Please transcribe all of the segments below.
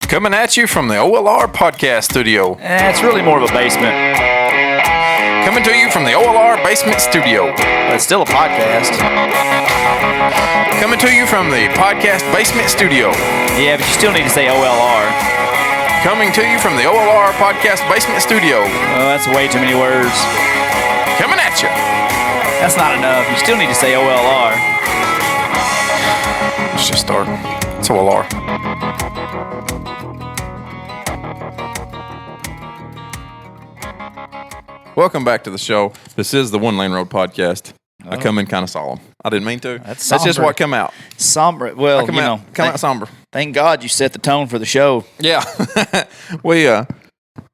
Coming at you from the OLR podcast studio. It's really more of a basement. Coming to you from the OLR basement studio. But it's still a podcast. Coming to you from the podcast basement studio. Yeah, but you still need to say OLR. Coming to you from the OLR podcast basement studio. Oh, that's way too many words. Coming at you. That's not enough. You still need to say OLR. Let's just start. It's OLR. Welcome back to the show. This is the One Lane Road podcast. I come in kind of solemn. I didn't mean to. That's just what come out. Somber. Well, come out somber. Thank God you set the tone for the show. Yeah. we were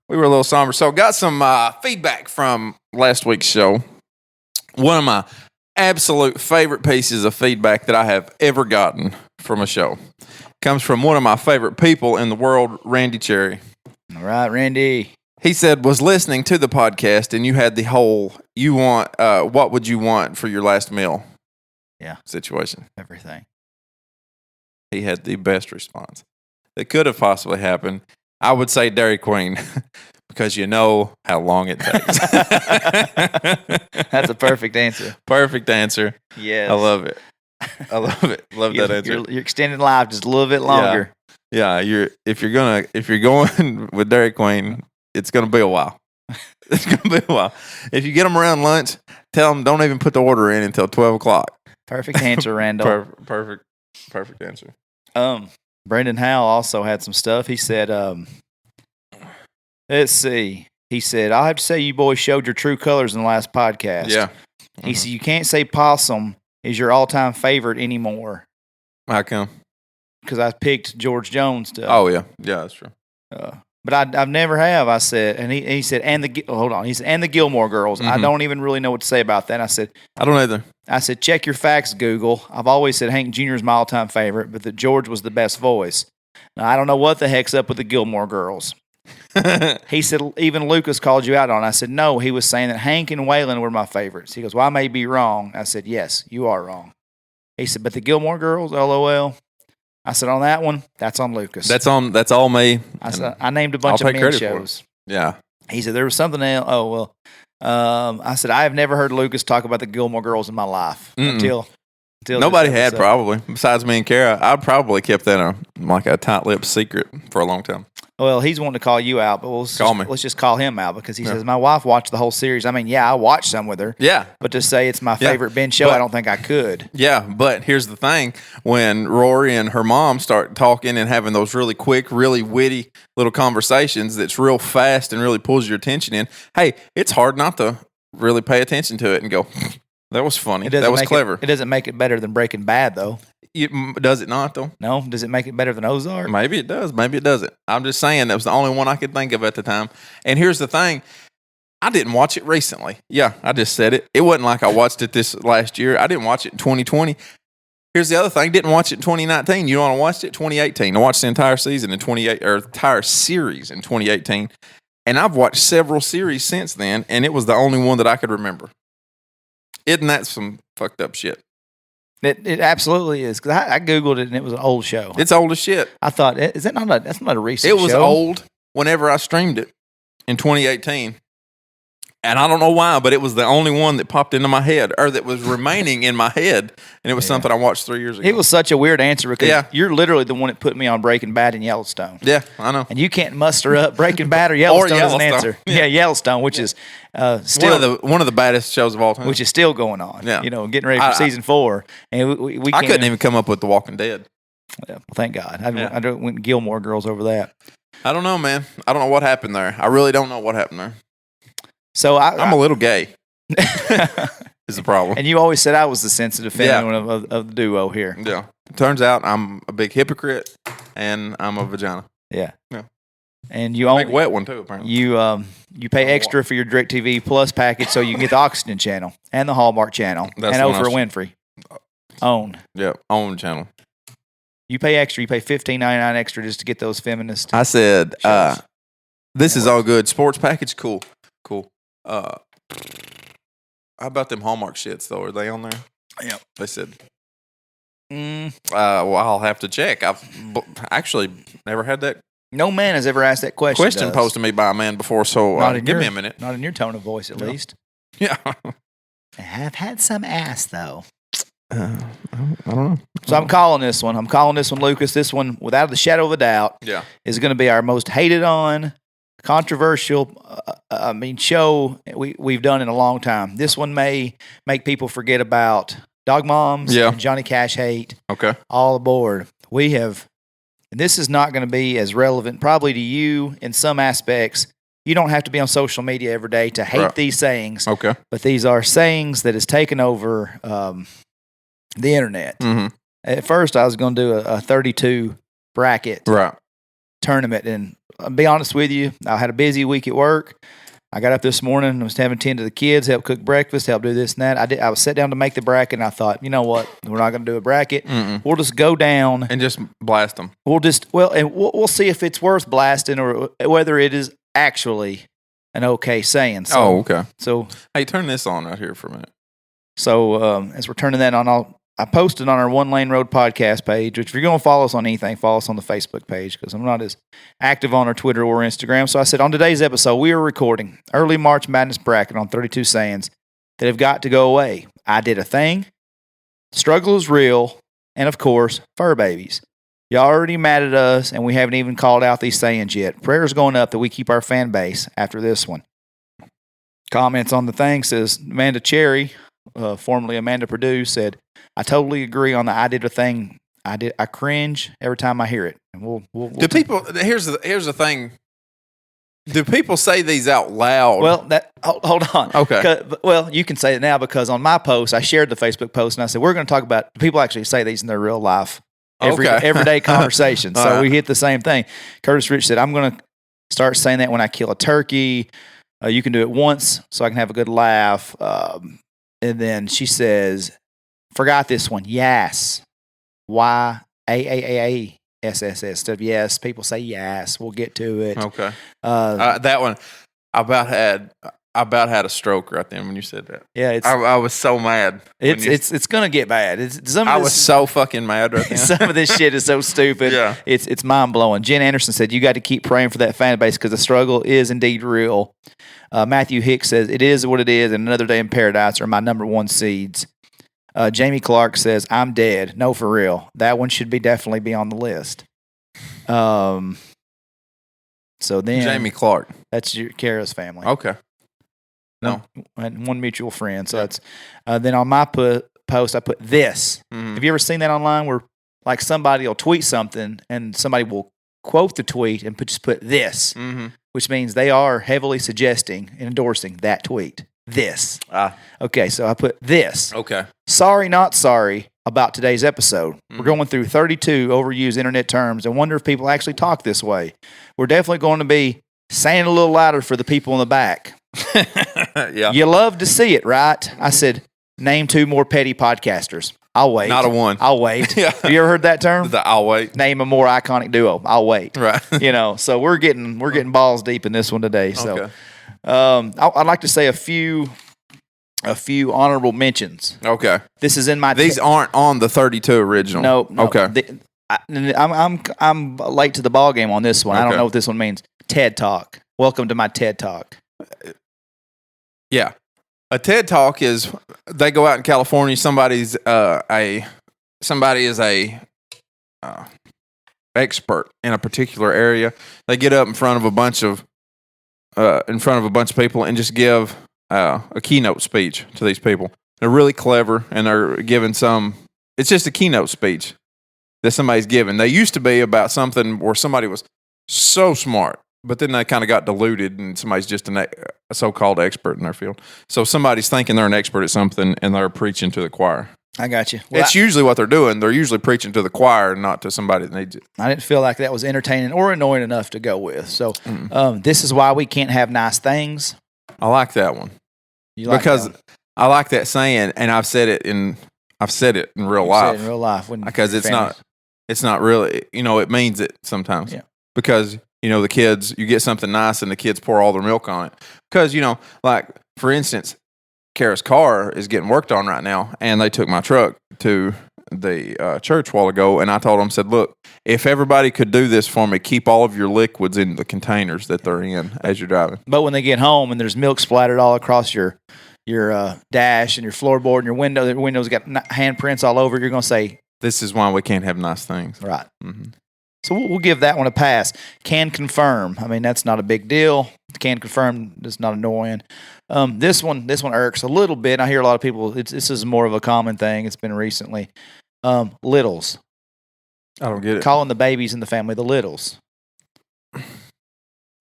a little somber. So got some feedback from last week's show. One of my absolute favorite pieces of feedback that I have ever gotten from a show comes from one of my favorite people in the world, Randy Cherry. All right, Randy. He said, was listening to the podcast and you had the whole, what would you want for your last meal? Yeah. Situation. Everything. He had the best response that could have possibly happened. I would say Dairy Queen because you know how long it takes. That's a perfect answer. Perfect answer. Yes. I love it. I love it. Love that answer. You're extending life just a little bit longer. Yeah. If you're going with Dairy Queen, it's going to be a while. It's going to be a while. If you get them around lunch, tell them don't even put the order in until 12 o'clock. Perfect answer, Randall. Perfect answer. Brendan Howell also had some stuff. He said, let's see. He said, I'll have to say you boys showed your true colors in the last podcast. Yeah. He said, you can't say possum is your all-time favorite anymore. How come? Because I picked George Jones stuff. Oh, yeah. Yeah, that's true. But I've never have. I said, and he said, hold on. He said, and the Gilmore Girls. Mm-hmm. I don't even really know what to say about that. I said, I don't either. I said, check your facts, Google. I've always said Hank Jr. is my all-time favorite, but that George was the best voice. Now, I don't know what the heck's up with the Gilmore Girls. He said, even Lucas called you out on it. I said, no, he was saying that Hank and Waylon were my favorites. He goes, well, I may be wrong. I said, yes, you are wrong. He said, but the Gilmore Girls, LOL. I said, on that one, that's on Lucas. That's all me. I said, I named a bunch of men shows. Yeah. He said, there was something else. Oh, well. I said, I have never heard Lucas talk about the Gilmore Girls in my life until nobody had probably besides me and Kara. I probably kept that a tight-lipped secret for a long time. Well, he's wanting to call you out, but let's just call him out because he says my wife watched the whole series. I mean, yeah, I watched some with her. Yeah, but to say it's my favorite binge show, I don't think I could. Yeah, but here's the thing: when Rory and her mom start talking and having those really quick, really witty little conversations, that's real fast and really pulls your attention in. Hey, it's hard not to really pay attention to it and go, "That was funny. That was clever." It doesn't make it better than Breaking Bad, though. Does it not, though? No. Does it make it better than Ozark? Maybe it does. Maybe it doesn't. I'm just saying that was the only one I could think of at the time. And here's the thing. I didn't watch it recently. Yeah, I just said it. It wasn't like I watched it this last year. I didn't watch it in 2020. Here's the other thing. Didn't watch it in 2019. You know when I watched it? 2018. I watched the entire season in entire series in 2018. And I've watched several series since then, and it was the only one that I could remember. Isn't that some fucked up shit? It absolutely is, because I Googled it and it was an old show. It's old as shit. I thought, that's not a recent show? It was old whenever I streamed it in 2018. And I don't know why, but it was the only one that popped into my head, or that was remaining in my head, and it was something I watched 3 years ago. It was such a weird answer because you're literally the one that put me on Breaking Bad and Yellowstone. Yeah, I know. And you can't muster up Breaking Bad or Yellowstone, as an answer. Yeah, Yellowstone, which is still one of the baddest shows of all time, which is still going on. Yeah, getting ready for season 4, and we I couldn't even come up with The Walking Dead. Yeah, thank God. I went Gilmore Girls over that. I don't know, man. I don't know what happened there. I really don't know what happened there. So I'm a little gay. Is the problem. And you always said I was the sensitive feminine of the duo here. Yeah. Turns out I'm a big hypocrite, and I'm a vagina. Yeah. Yeah. And you big wet one too, apparently. You pay extra for your DirecTV Plus package so you can get the Oxygen channel and the Hallmark channel and Oprah Winfrey. Own. Yeah, own channel. You pay extra. You pay $15.99 extra just to get those feminist. I said, this is all good. Sports package, cool. How about them Hallmark shits, though? Are they on there? Yeah. They said. Well, I'll have to check. I've actually never had that No man has ever asked that question. Question posed to me by a man before, so give me a minute. Not in your tone of voice, at least. Yeah. I have had some ass, though. I don't know. So I'm calling this one, Lucas. This one, without the shadow of a doubt, is going to be our most hated on, controversial, show we've done in a long time. This one may make people forget about Dog Moms and Johnny Cash hate. Okay. All aboard. We have, and this is not going to be as relevant probably to you in some aspects. You don't have to be on social media every day to hate these sayings. Okay. But these are sayings that has taken over the internet. Mm-hmm. At first, I was going to do a 32 bracket tournament. And I'll be honest with you, I had a busy week at work. I got up this morning and was having to tend to the kids, help cook breakfast, help do this and that. I was sat down to make the bracket, and I thought, you know what? We're not going to do a bracket. We'll just go down and just blast them. We'll see if it's worth blasting or whether it is actually an okay saying. So, okay. So, hey, turn this on right here for a minute. So, as we're turning that on, I posted on our One Lane Road podcast page, which if you're going to follow us on anything, follow us on the Facebook page because I'm not as active on our Twitter or Instagram. So I said, on today's episode, we are recording early March Madness bracket on 32 sayings that have got to go away. I did a thing, struggle is real, and of course, fur babies. Y'all already mad at us, and we haven't even called out these sayings yet. Prayers going up that we keep our fan base after this one. Comments on the thing says, Amanda Cherry, formerly Amanda Purdue, said, I totally agree on the I did a thing. I cringe every time I hear it. And do people? Here's the thing. Do people say these out loud? Well, hold on. Okay. Well, you can say it now because on my post, I shared the Facebook post and I said we're going to talk about people actually say these in their real life, everyday conversation. So we hit the same thing. Curtis Rich said I'm going to start saying that when I kill a turkey. You can do it once so I can have a good laugh. And then she says, forgot this one. Yes. YAAASS. Instead of yes, people say yes. We'll get to it. Okay. That one, I about had a stroke right then when you said that. Yeah, I was so mad. It's gonna get bad. I was so fucking mad right then. Some of this shit is so stupid. Yeah. It's mind blowing. Jen Anderson said you got to keep praying for that fan base because the struggle is indeed real. Matthew Hicks says it is what it is, and Another Day in Paradise are my number one seeds. Jamie Clark says I'm dead. No, for real. That one should definitely be on the list. So then Jamie Clark. That's your Kara's family. Okay. No. One mutual friend. So that's then on my post I put this. Mm-hmm. Have you ever seen that online where like somebody will tweet something and somebody will quote the tweet and just put this, which means they are heavily suggesting and endorsing that tweet. This. Okay, so I put this. Okay. Sorry, not sorry about today's episode. We're going through 32 overused internet terms and wonder if people actually talk this way. We're definitely going to be saying a little louder for the people in the back. Yeah. You love to see it, right? I said, name 2 more petty podcasters. I'll wait. Not a one. I'll wait. Yeah. Have you ever heard that term? I'll wait. Name a more iconic duo. I'll wait. Right. So we're getting balls deep in this one today. So okay. I'd like to say a few honorable mentions. Okay. This is in my. These aren't on the 32 original. No. Okay. I'm late to the ball game on this one. Okay. I don't know what this one means. TED Talk. Welcome to my TED Talk. Yeah. A TED Talk is they go out in California. Somebody is a expert in a particular area. They get up in front of a bunch of people and just give a keynote speech to these people. They're really clever and they're giving it's just a keynote speech that somebody's giving. They used to be about something where somebody was so smart, but then they kind of got diluted and somebody's just a so-called expert in their field. So somebody's thinking they're an expert at something and they're preaching to the choir. I got you. Well, it's usually what they're doing. They're usually preaching to the choir, not to somebody that needs it. I didn't feel like that was entertaining or annoying enough to go with. So this is why we can't have nice things. I like that one. Because I like that saying, and I've said it in real life. Said it in real life. Because it's not really, it means it sometimes. Yeah. Because, the kids, you get something nice and the kids pour all their milk on it. Because, like, for instance, Kara's car is getting worked on right now, and they took my truck to the church a while ago, and I told them, said, look, if everybody could do this for me, keep all of your liquids in the containers that they're in as you're driving. But when they get home and there's milk splattered all across your dash and your floorboard and your window, the window's got handprints all over, you're going to say, this is why we can't have nice things. Right. Mm-hmm. So we'll give that one a pass. Can confirm. I mean, that's not a big deal. Can confirm is not annoying. This one irks a little bit. I hear a lot of people. This is more of a common thing. It's been recently. Littles. I don't get it. Calling the babies in the family the littles.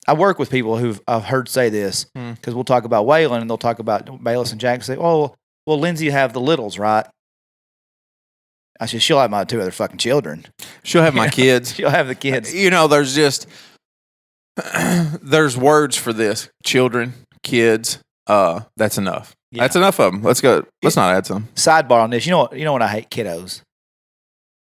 I work with people who I've heard say this because we'll talk about Waylon and they'll talk about Bayless and Jack and say, "Oh, well, Lindsay have the littles, right?" I said, she'll have my 2 other fucking children. She'll have my kids. She'll have the kids. There's words for this. Children, kids. That's enough. Yeah. That's enough of them. Let's go. Let's not add some. Sidebar on this. You know what I hate? Kiddos.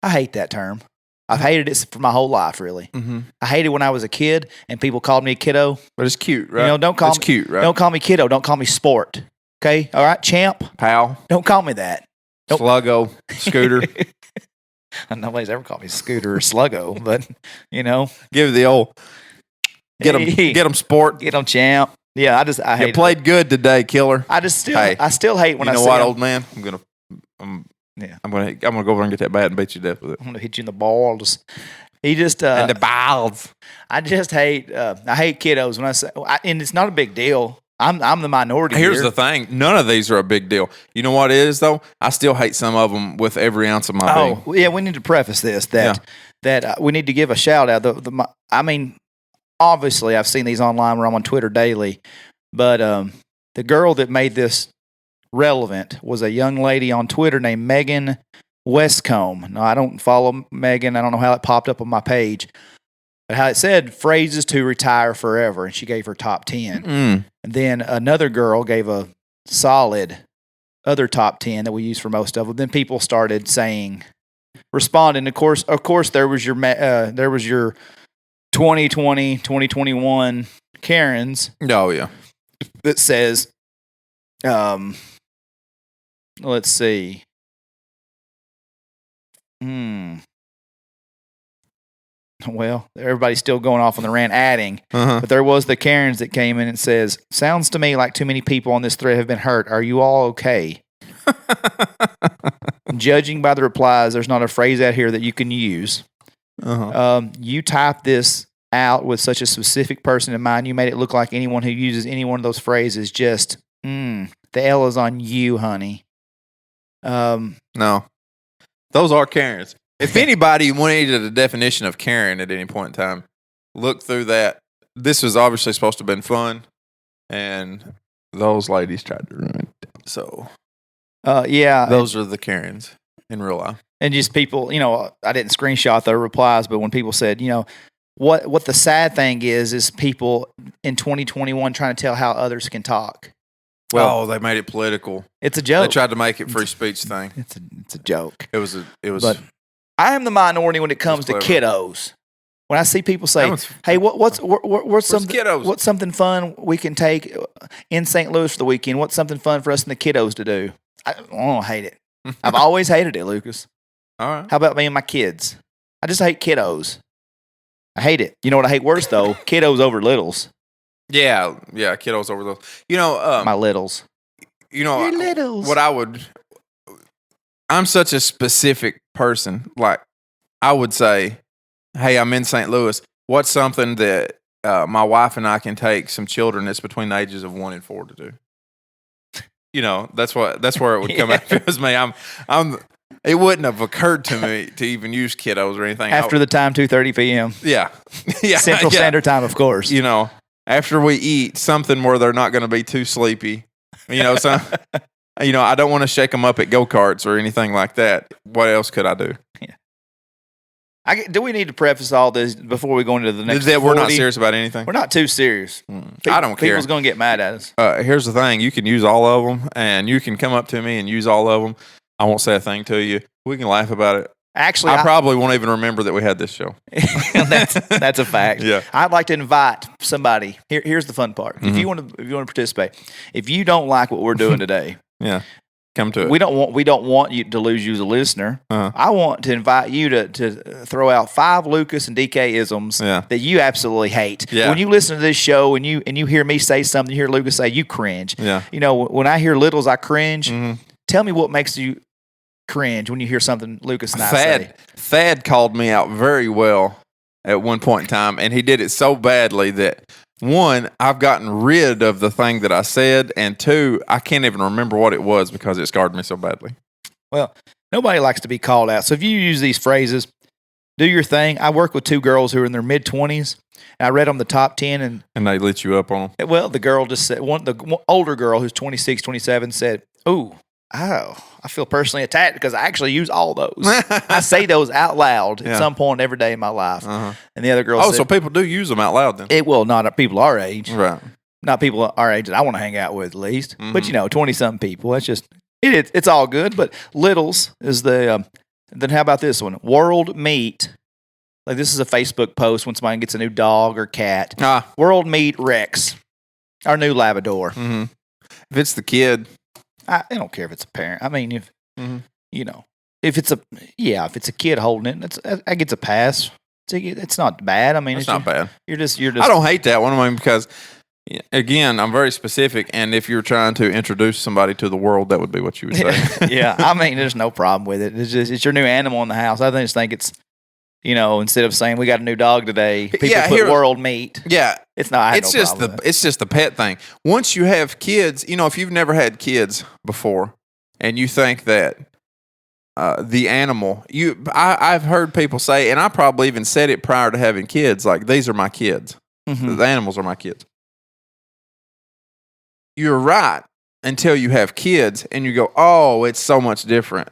I hate that term. I've hated it for my whole life, really. Mm-hmm. I hated when I was a kid and people called me a kiddo. But it's cute, right? Don't call me cute, right? Don't call me kiddo. Don't call me sport. Okay? All right, champ? Pal. Don't call me that. Sluggo, Scooter. Nobody's ever called me Scooter or Sluggo, but, Give it the old, get them sport. Get them champ. Yeah, I hate it. Played good today, killer. I still hate when I see You know what, old man? I'm gonna go over and get that bat and beat you to death with it. I'm gonna hit you in the balls. And the balls. I just hate. I hate kiddos when I say, and it's not a big deal. I'm the minority. Here's the thing: none of these are a big deal. You know what it is, though? I still hate some of them with every ounce of my being. Oh, yeah. We need to preface this that we need to give a shout out. I mean, obviously, I've seen these online where I'm on Twitter daily, but the girl that made this relevant was a young lady on Twitter named Megan Westcombe. Now, I don't follow Megan. I don't know how it popped up on my page. But how it said phrases to retire forever, and she gave her top 10. And then another girl gave a solid other top 10 that we use for most of them. Then people started responding. Of course, there was your 2020, 2021 Karens. Oh yeah, that says, let's see. Well, everybody's still going off on the rant, adding. But there was the Karens that came in and says, sounds to me like too many people on this thread have been hurt. Are you all okay? Judging by the replies, there's not a phrase out here that you can use. You type this out with such a specific person in mind. You made it look like anyone who uses any one of those phrases just, the L is on you, honey. No. Those are Karens. If anybody wanted a definition of Karen at any point in time, look through that. This was obviously supposed to have been fun, and those ladies tried to ruin it. So, those are the Karens in real life. And just people, I didn't screenshot their replies, but when people said, what the sad thing is people in 2021 trying to tell how others can talk. Well, they made it political. It's a joke. They tried to make it free speech thing. It's a joke. It was. But I am the minority when it comes to kiddos. When I see people say, "Hey, what's something fun we can take in St. Louis for the weekend? What's something fun for us and the kiddos to do?" I hate it. I've always hated it, Lucas. All right. How about me and my kids? I just hate kiddos. I hate it. You know what I hate worse though? Kiddos over littles. Yeah, kiddos over those. My littles. Your littles. I'm such a specific person. Like, I would say, hey, I'm in St. Louis. What's something that my wife and I can take some children that's between the ages of 1 and 4 to do? That's where it would come out if it was me. It wouldn't have occurred to me to even use kiddos or anything. After the time, 2:30 p.m. Yeah. Central Standard Time, of course. After we eat, something where they're not going to be too sleepy. I don't want to shake them up at go-karts or anything like that. What else could I do? Yeah. Do we need to preface all this before we go into the next? That we're not serious about anything. We're not too serious. I don't care. People's going to get mad at us. Here's the thing: you can use all of them, and you can come up to me and use all of them. I won't say a thing to you. We can laugh about it. Actually, I probably won't even remember that we had this show. That's a fact. Yeah. I'd like to invite somebody. Here's the fun part. If you want to participate, if you don't like what we're doing today, yeah, come to it. We don't want you to lose you as a listener. I want to invite you to throw out 5 Lucas and DK isms that you absolutely hate. Yeah. When you listen to this show and you hear me say something, you hear Lucas say, you cringe. Yeah. You know, when I hear littles, I cringe. Tell me what makes you cringe when you hear something Lucas and I say. Thad called me out very well at one point in time, and he did it so badly that, 1, I've gotten rid of the thing that I said, and 2, I can't even remember what it was because it scarred me so badly. Well, nobody likes to be called out. So if you use these phrases, do your thing. I work with 2 girls who are in their mid-20s, and I read them the top 10. And they lit you up on them? Well, the girl just said, the older girl who's 26, 27 said, oh, I feel personally attacked because I actually use all those. I say those out loud at some point every day in my life. And the other girl said, so people do use them out loud then? Not people our age. Right. Not people our age that I want to hang out with at least. But, 20-something people. That's just, it's all good. But littles is the, then how about this one? World Meat. Like this is a Facebook post when somebody gets a new dog or cat. World Meat Rex. Our new Labrador. If it's the kid. I don't care if it's a parent. I mean, if if it's a kid holding it, I get a pass. It's not bad. I mean, it's not bad. You're just. I don't hate that one. I mean, because again, I'm very specific, and if you're trying to introduce somebody to the world, that would be what you would say. Yeah, I mean, there's no problem with it. It's your new animal in the house. I just think it's. Instead of saying we got a new dog today, people put World Meat. Yeah, it's not. It's just the pet thing. Once you have kids, if you've never had kids before, and you think that the animal, I've heard people say, and I probably even said it prior to having kids, like these are my kids. The animals are my kids. You're right until you have kids, and you go, oh, it's so much different.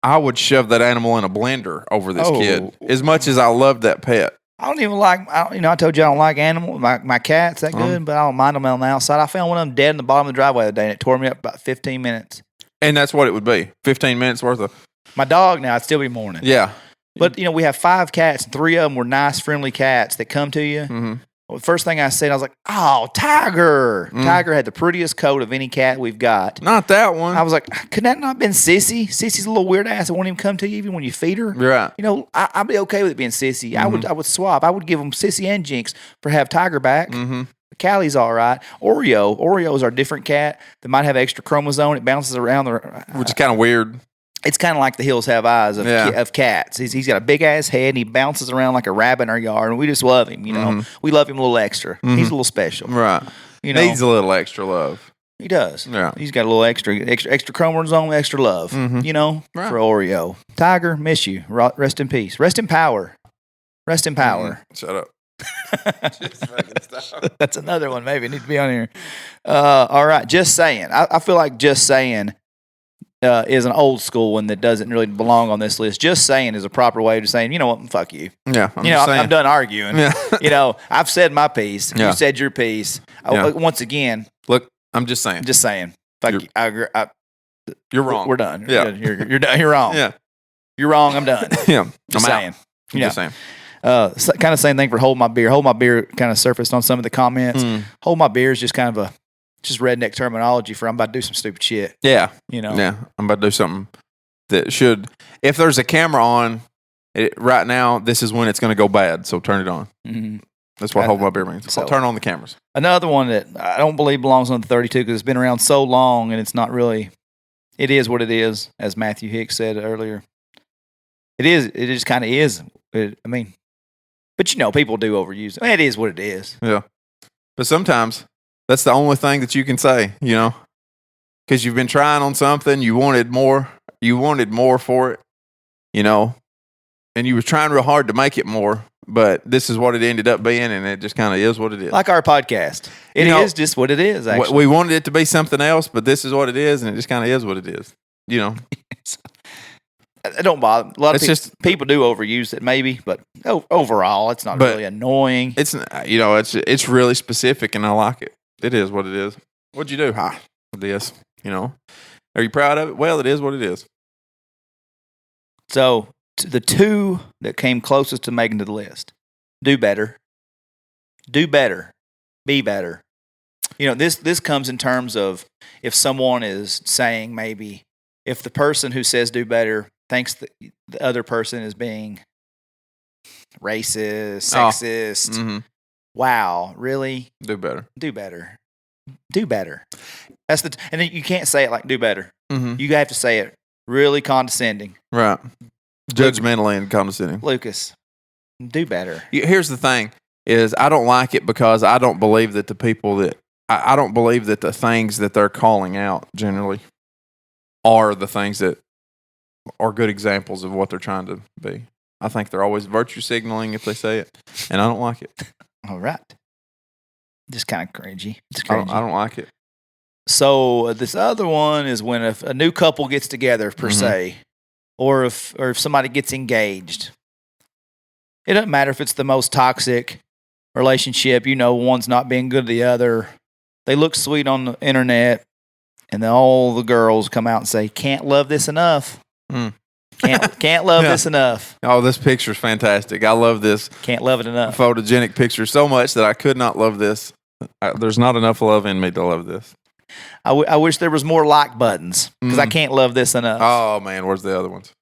I would shove that animal in a blender over this kid as much as I love that pet. I don't even like, I told you I don't like animals. My cat's that good, but I don't mind them on the outside. I found one of them dead in the bottom of the driveway the other day, and it tore me up about 15 minutes. And that's what it would be, 15 minutes worth of. My dog now, it'd still be morning. Yeah. But, we have 5 cats, and 3 of them were nice, friendly cats that come to you. Well, the first thing I said, I was like, oh, Tiger. Tiger had the prettiest coat of any cat we've got. Not that one. I was like, could that not have been Sissy? Sissy's a little weird ass that won't even come to you even when you feed her. Right. I'd be okay with it being Sissy. I would swap. I would give them Sissy and Jinx for have Tiger back. Callie's all right. Oreo is our different cat that might have extra chromosome. It bounces around. Which is kind of weird. It's kind of like the hills have eyes of cats. He's got a big ass head and he bounces around like a rabbit in our yard, and we just love him. We love him a little extra. He's a little special, right? Needs a little extra love. He does. Yeah, he's got a little extra chromosome, extra love. Right. For Oreo. Tiger, miss you. Rest in peace. Rest in power. Rest in power. Shut up. Just fucking stop. That's another one. Maybe it needs to be on here. All right. Just saying. I feel like just saying. Is an old school one that doesn't really belong on this list. Just saying is a proper way of saying, you know what, fuck you. Yeah, I'm done arguing. Yeah. I've said my piece. Yeah. You said your piece. Yeah. Once again, look, I'm just saying. Just saying. Fuck you. I agree. You're wrong. We're done. Yeah. You're done. You're wrong. Yeah. You're wrong. I'm done. Yeah. Just saying. Just saying. Kind of same thing for Hold My Beer. Hold My Beer kind of surfaced on some of the comments. Hold My Beer is just kind of just redneck terminology for I'm about to do some stupid shit. Yeah. Yeah. I'm about to do something that should, if there's a camera on right now, this is when it's going to go bad. So turn it on. That's what Hold My Beer means. So, turn on the cameras. Another one that I don't believe belongs on the 32 because it's been around so long and it's not really, it is what it is, as Matthew Hicks said earlier. It just kind of is. But people do overuse it. It is what it is. Yeah. But sometimes that's the only thing that you can say, because you've been trying on something, you wanted more for it, and you were trying real hard to make it more, but this is what it ended up being, and it just kind of is what it is. Like our podcast. It is just what it is, actually. We wanted it to be something else, but this is what it is, and it just kind of is what it is, It don't bother. A lot of people do overuse it, maybe, but overall, it's not really annoying. It's it's really specific, and I like it. It is what it is. What'd you do? This. Are you proud of it? Well, it is what it is. So the 2 that came closest to making the list: do better, be better, This comes in terms of if someone is saying maybe if the person who says do better thinks that the other person is being racist, sexist. Mm-hmm. Wow, really? Do better. Do better. Do better. And then you can't say it like do better. Mm-hmm. You have to say it really condescending. Right. Judgmentally and condescending. Lucas, do better. Here's the thing: is I don't like it because I don't believe that the people that I don't believe that the things that they're calling out generally are the things that are good examples of what they're trying to be. I think they're always virtue signaling if they say it, and I don't like it. All right. Just kind of cringy. I don't like it. So this other one is when if a new couple gets together per se, or if somebody gets engaged. It doesn't matter if it's the most toxic relationship. One's not being good to the other. They look sweet on the internet, and then all the girls come out and say, "Can't love this enough. Can't love this enough." Oh, this picture's fantastic. I love this. Can't love it enough. Photogenic picture so much that I could not love this. There's not enough love in me to love this. I wish there was more like buttons because I can't love this enough. Oh man, where's the other ones?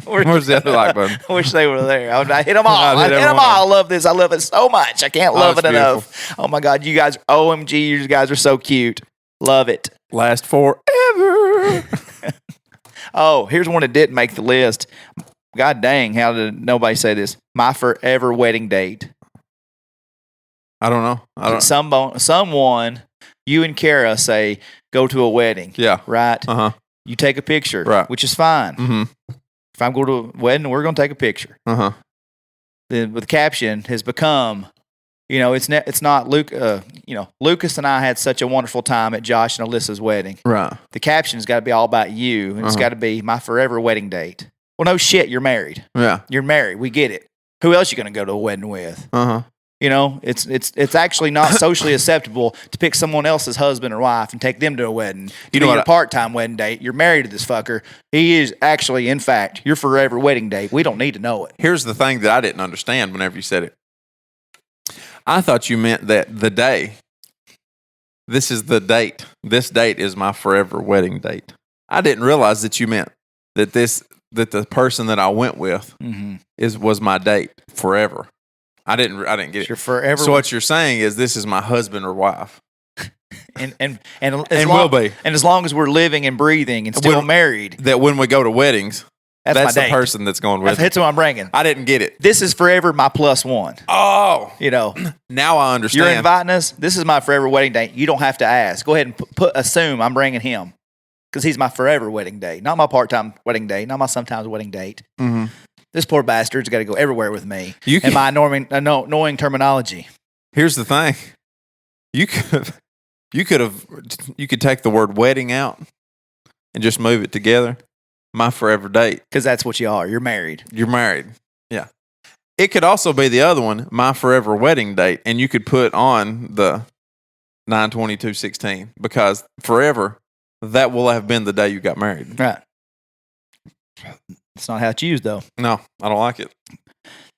Where's the other like button? I wish they were there. I hit them all. I hit them all. I love this. I love it so much. I can't love it enough. Oh my God, you guys, OMG, you guys are so cute. Love it. Last forever. Oh, here's one that didn't make the list. God dang, how did nobody say this? My forever wedding date. I don't know. Someone, you and Kara say, go to a wedding. Yeah. Right? Uh-huh. You take a picture, right, which is fine. Mm-hmm. If I'm going to a wedding, we're going to take a picture. Uh-huh. Then the caption has become, it's not Luke. Lucas and I had such a wonderful time at Josh and Alyssa's wedding. Right. The caption's got to be all about you, and it's got to be my forever wedding date. Well, no shit, you're married. Yeah. You're married. We get it. Who else you going to go to a wedding with? Uh-huh. It's actually not socially acceptable to pick someone else's husband or wife and take them to a wedding. Your part-time wedding date. You're married to this fucker. He is actually, in fact, your forever wedding date. We don't need to know it. Here's the thing that I didn't understand whenever you said it. I thought you meant that the day. This is the date. This date is my forever wedding date. I didn't realize that you meant that the person that I went with was my date forever. I didn't get it. Your forever. So what you're saying is this is my husband or wife, and will be. And as long as we're living and breathing and still married, that when we go to weddings, that's the person that's going with. That's what I'm bringing. I didn't get it. This is forever my plus one. Oh, now I understand. You're inviting us. This is my forever wedding date. You don't have to ask. Go ahead and assume I'm bringing him because he's my forever wedding date, not my part-time wedding date, not my sometimes wedding date. Mm-hmm. This poor bastard's got to go everywhere with me. And my annoying terminology. Here's the thing: you could take the word wedding out and just move it together. My forever date, because that's what you are. You're married. You're married. Yeah. It could also be the other one, my forever wedding date, and you could put on the 9/22/16 because forever that will have been the day you got married. Right. It's not how it's used, though. No, I don't like it.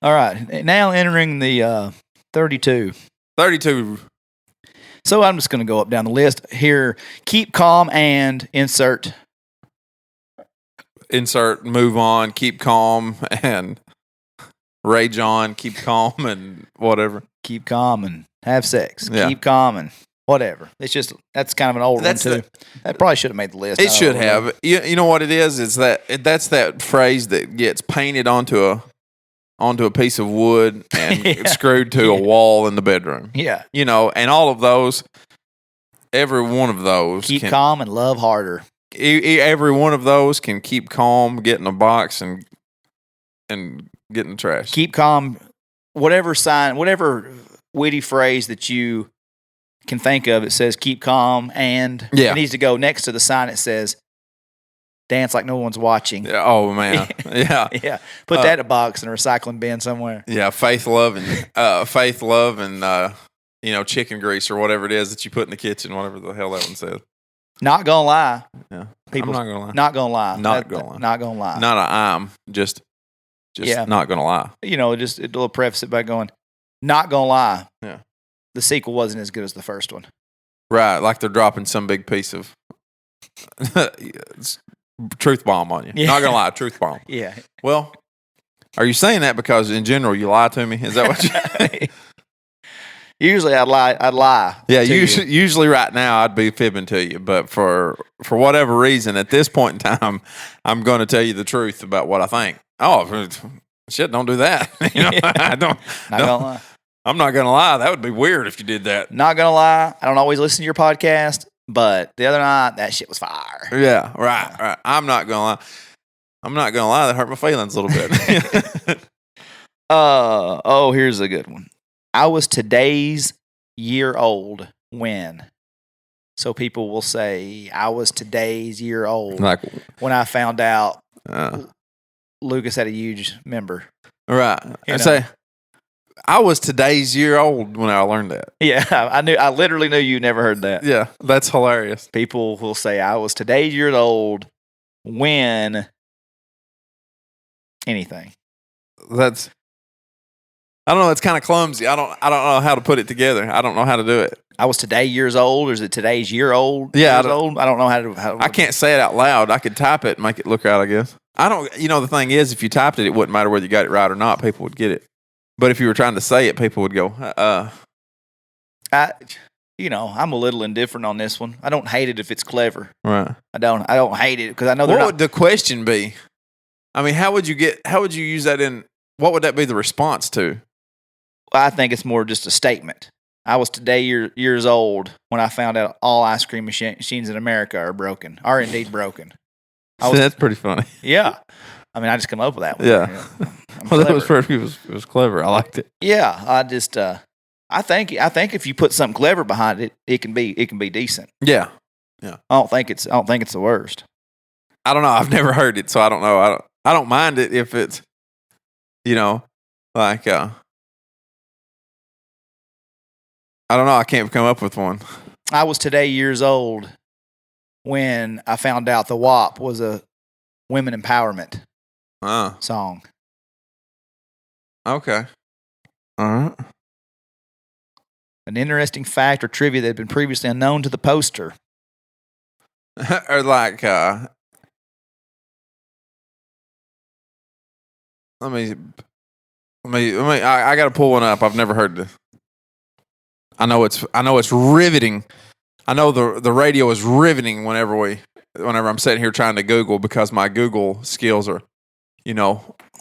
All right. Now entering the 32. 32. So I'm just going to go up down the list here. Keep calm and insert, move on, keep calm, and rage on, keep calm, and whatever. Keep calm and have sex. Yeah. Keep calm and whatever. It's just, that's kind of an old one, too. That probably should have made the list. It should have. You know what it is? It's that's that phrase that gets painted onto a piece of wood and screwed to a wall in the bedroom. Yeah. And all of those, every one of those. Keep calm and love harder. Every one of those can keep calm, get in a box, and get in the trash. Keep calm. Whatever witty phrase that you can think of, it says keep calm, and it needs to go next to the sign that says dance like no one's watching. Yeah, oh man. Yeah. Yeah. Put that in a box in a recycling bin somewhere. Yeah, faith, love, and chicken grease or whatever it is that you put in the kitchen, whatever the hell that one says. Not gonna lie. Yeah. People, I'm not gonna lie. Not gonna lie. Not gonna lie. Not gonna lie. Not I'm just not gonna lie. Just a little preface it by going, not gonna lie. Yeah. The sequel wasn't as good as the first one. Right, like they're dropping some big piece of truth bomb on you. Yeah. Not gonna lie, truth bomb. Yeah. Well, are you saying that because in general you lie to me? Is that what you? Usually I'd lie. Yeah, to you. usually right now I'd be fibbing to you, but for whatever reason at this point in time, I'm going to tell you the truth about what I think. Oh, shit! Don't do that. You know, I don't. Not gonna lie. I'm not going to lie. That would be weird if you did that. Not gonna lie. I don't always listen to your podcast, but the other night that shit was fire. Yeah, right. I'm not going to lie. I'm not going to lie. That hurt my feelings a little bit. Here's a good one. I was today's year old when. So people will say, I was today's year old Like, when I found out uh, Lucas had a huge member. right. You I know. say, I was today's year old when I learned that. Yeah, I literally knew you never heard that. Yeah, that's hilarious. People will say, I was today's year old when anything. That's. I don't know. It's kind of clumsy. I don't know how to put it together. I don't know how to do it. I was today years old, or is it today's year old? Yeah, years old. I don't know how to. I can't say it out loud. I could type it and make it look out, I guess. I don't. You know, the thing is, if you typed it, it wouldn't matter whether you got it right or not. People would get it. But if you were trying to say it, people would go, I'm a little indifferent on this one. I don't hate it if it's clever. right. I don't hate it because I know they're What not. would the question be? I mean, how would you use that in? What would that be the response to? I think it's more just a statement. I was today years old when I found out all ice cream machines in America are indeed broken. That's pretty funny. Yeah. I mean, I just come up with that one. Yeah. I'm Well, that was clever. it was clever. I liked it. Yeah, I just I think if you put something clever behind it, it can be decent. Yeah. I don't think it's the worst. I don't know. I've never heard it, so I don't know. I don't mind it if it's, like I don't know. I can't come up with one. I was today years old when I found out the WAP was a women empowerment song. Okay. All right. An interesting fact or trivia that had been previously unknown to the poster. Or like, let me. I got to pull one up. I've never heard this. I know it's riveting. I know the radio is riveting whenever I'm sitting here trying to Google because my Google skills are,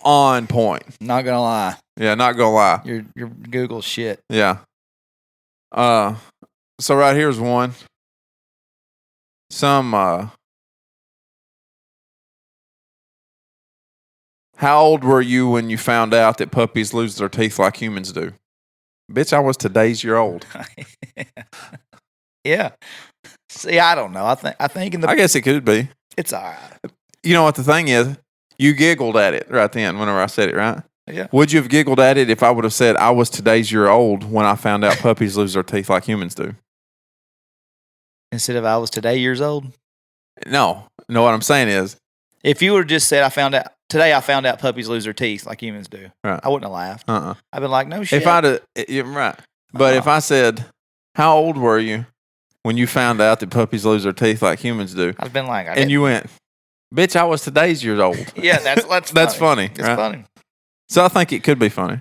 on point. Not gonna lie, Yeah, not gonna lie. your Google shit. Yeah. So right here's one. How old were you when you found out that puppies lose their teeth like humans do? Bitch, I was today's year old. Yeah. See, I don't know. I think I guess it could be. it's all right. You know what the thing is? You giggled at it right then whenever I said it, right? Yeah. Would you have giggled at it if I would have said I was today's year old when I found out puppies lose their teeth like humans do? Instead of I was today years old. No. No, what I'm saying is, If you would have just said I found out puppies lose their teeth like humans do, right. I wouldn't have laughed. Uh-uh. I've been like, no shit. If I'd have, you're right. But if I said, how old were you when you found out that puppies lose their teeth like humans do? I've been like, And you went, bitch, I was today's years old. yeah, that's That's funny. It's right? funny. So I think it could be funny.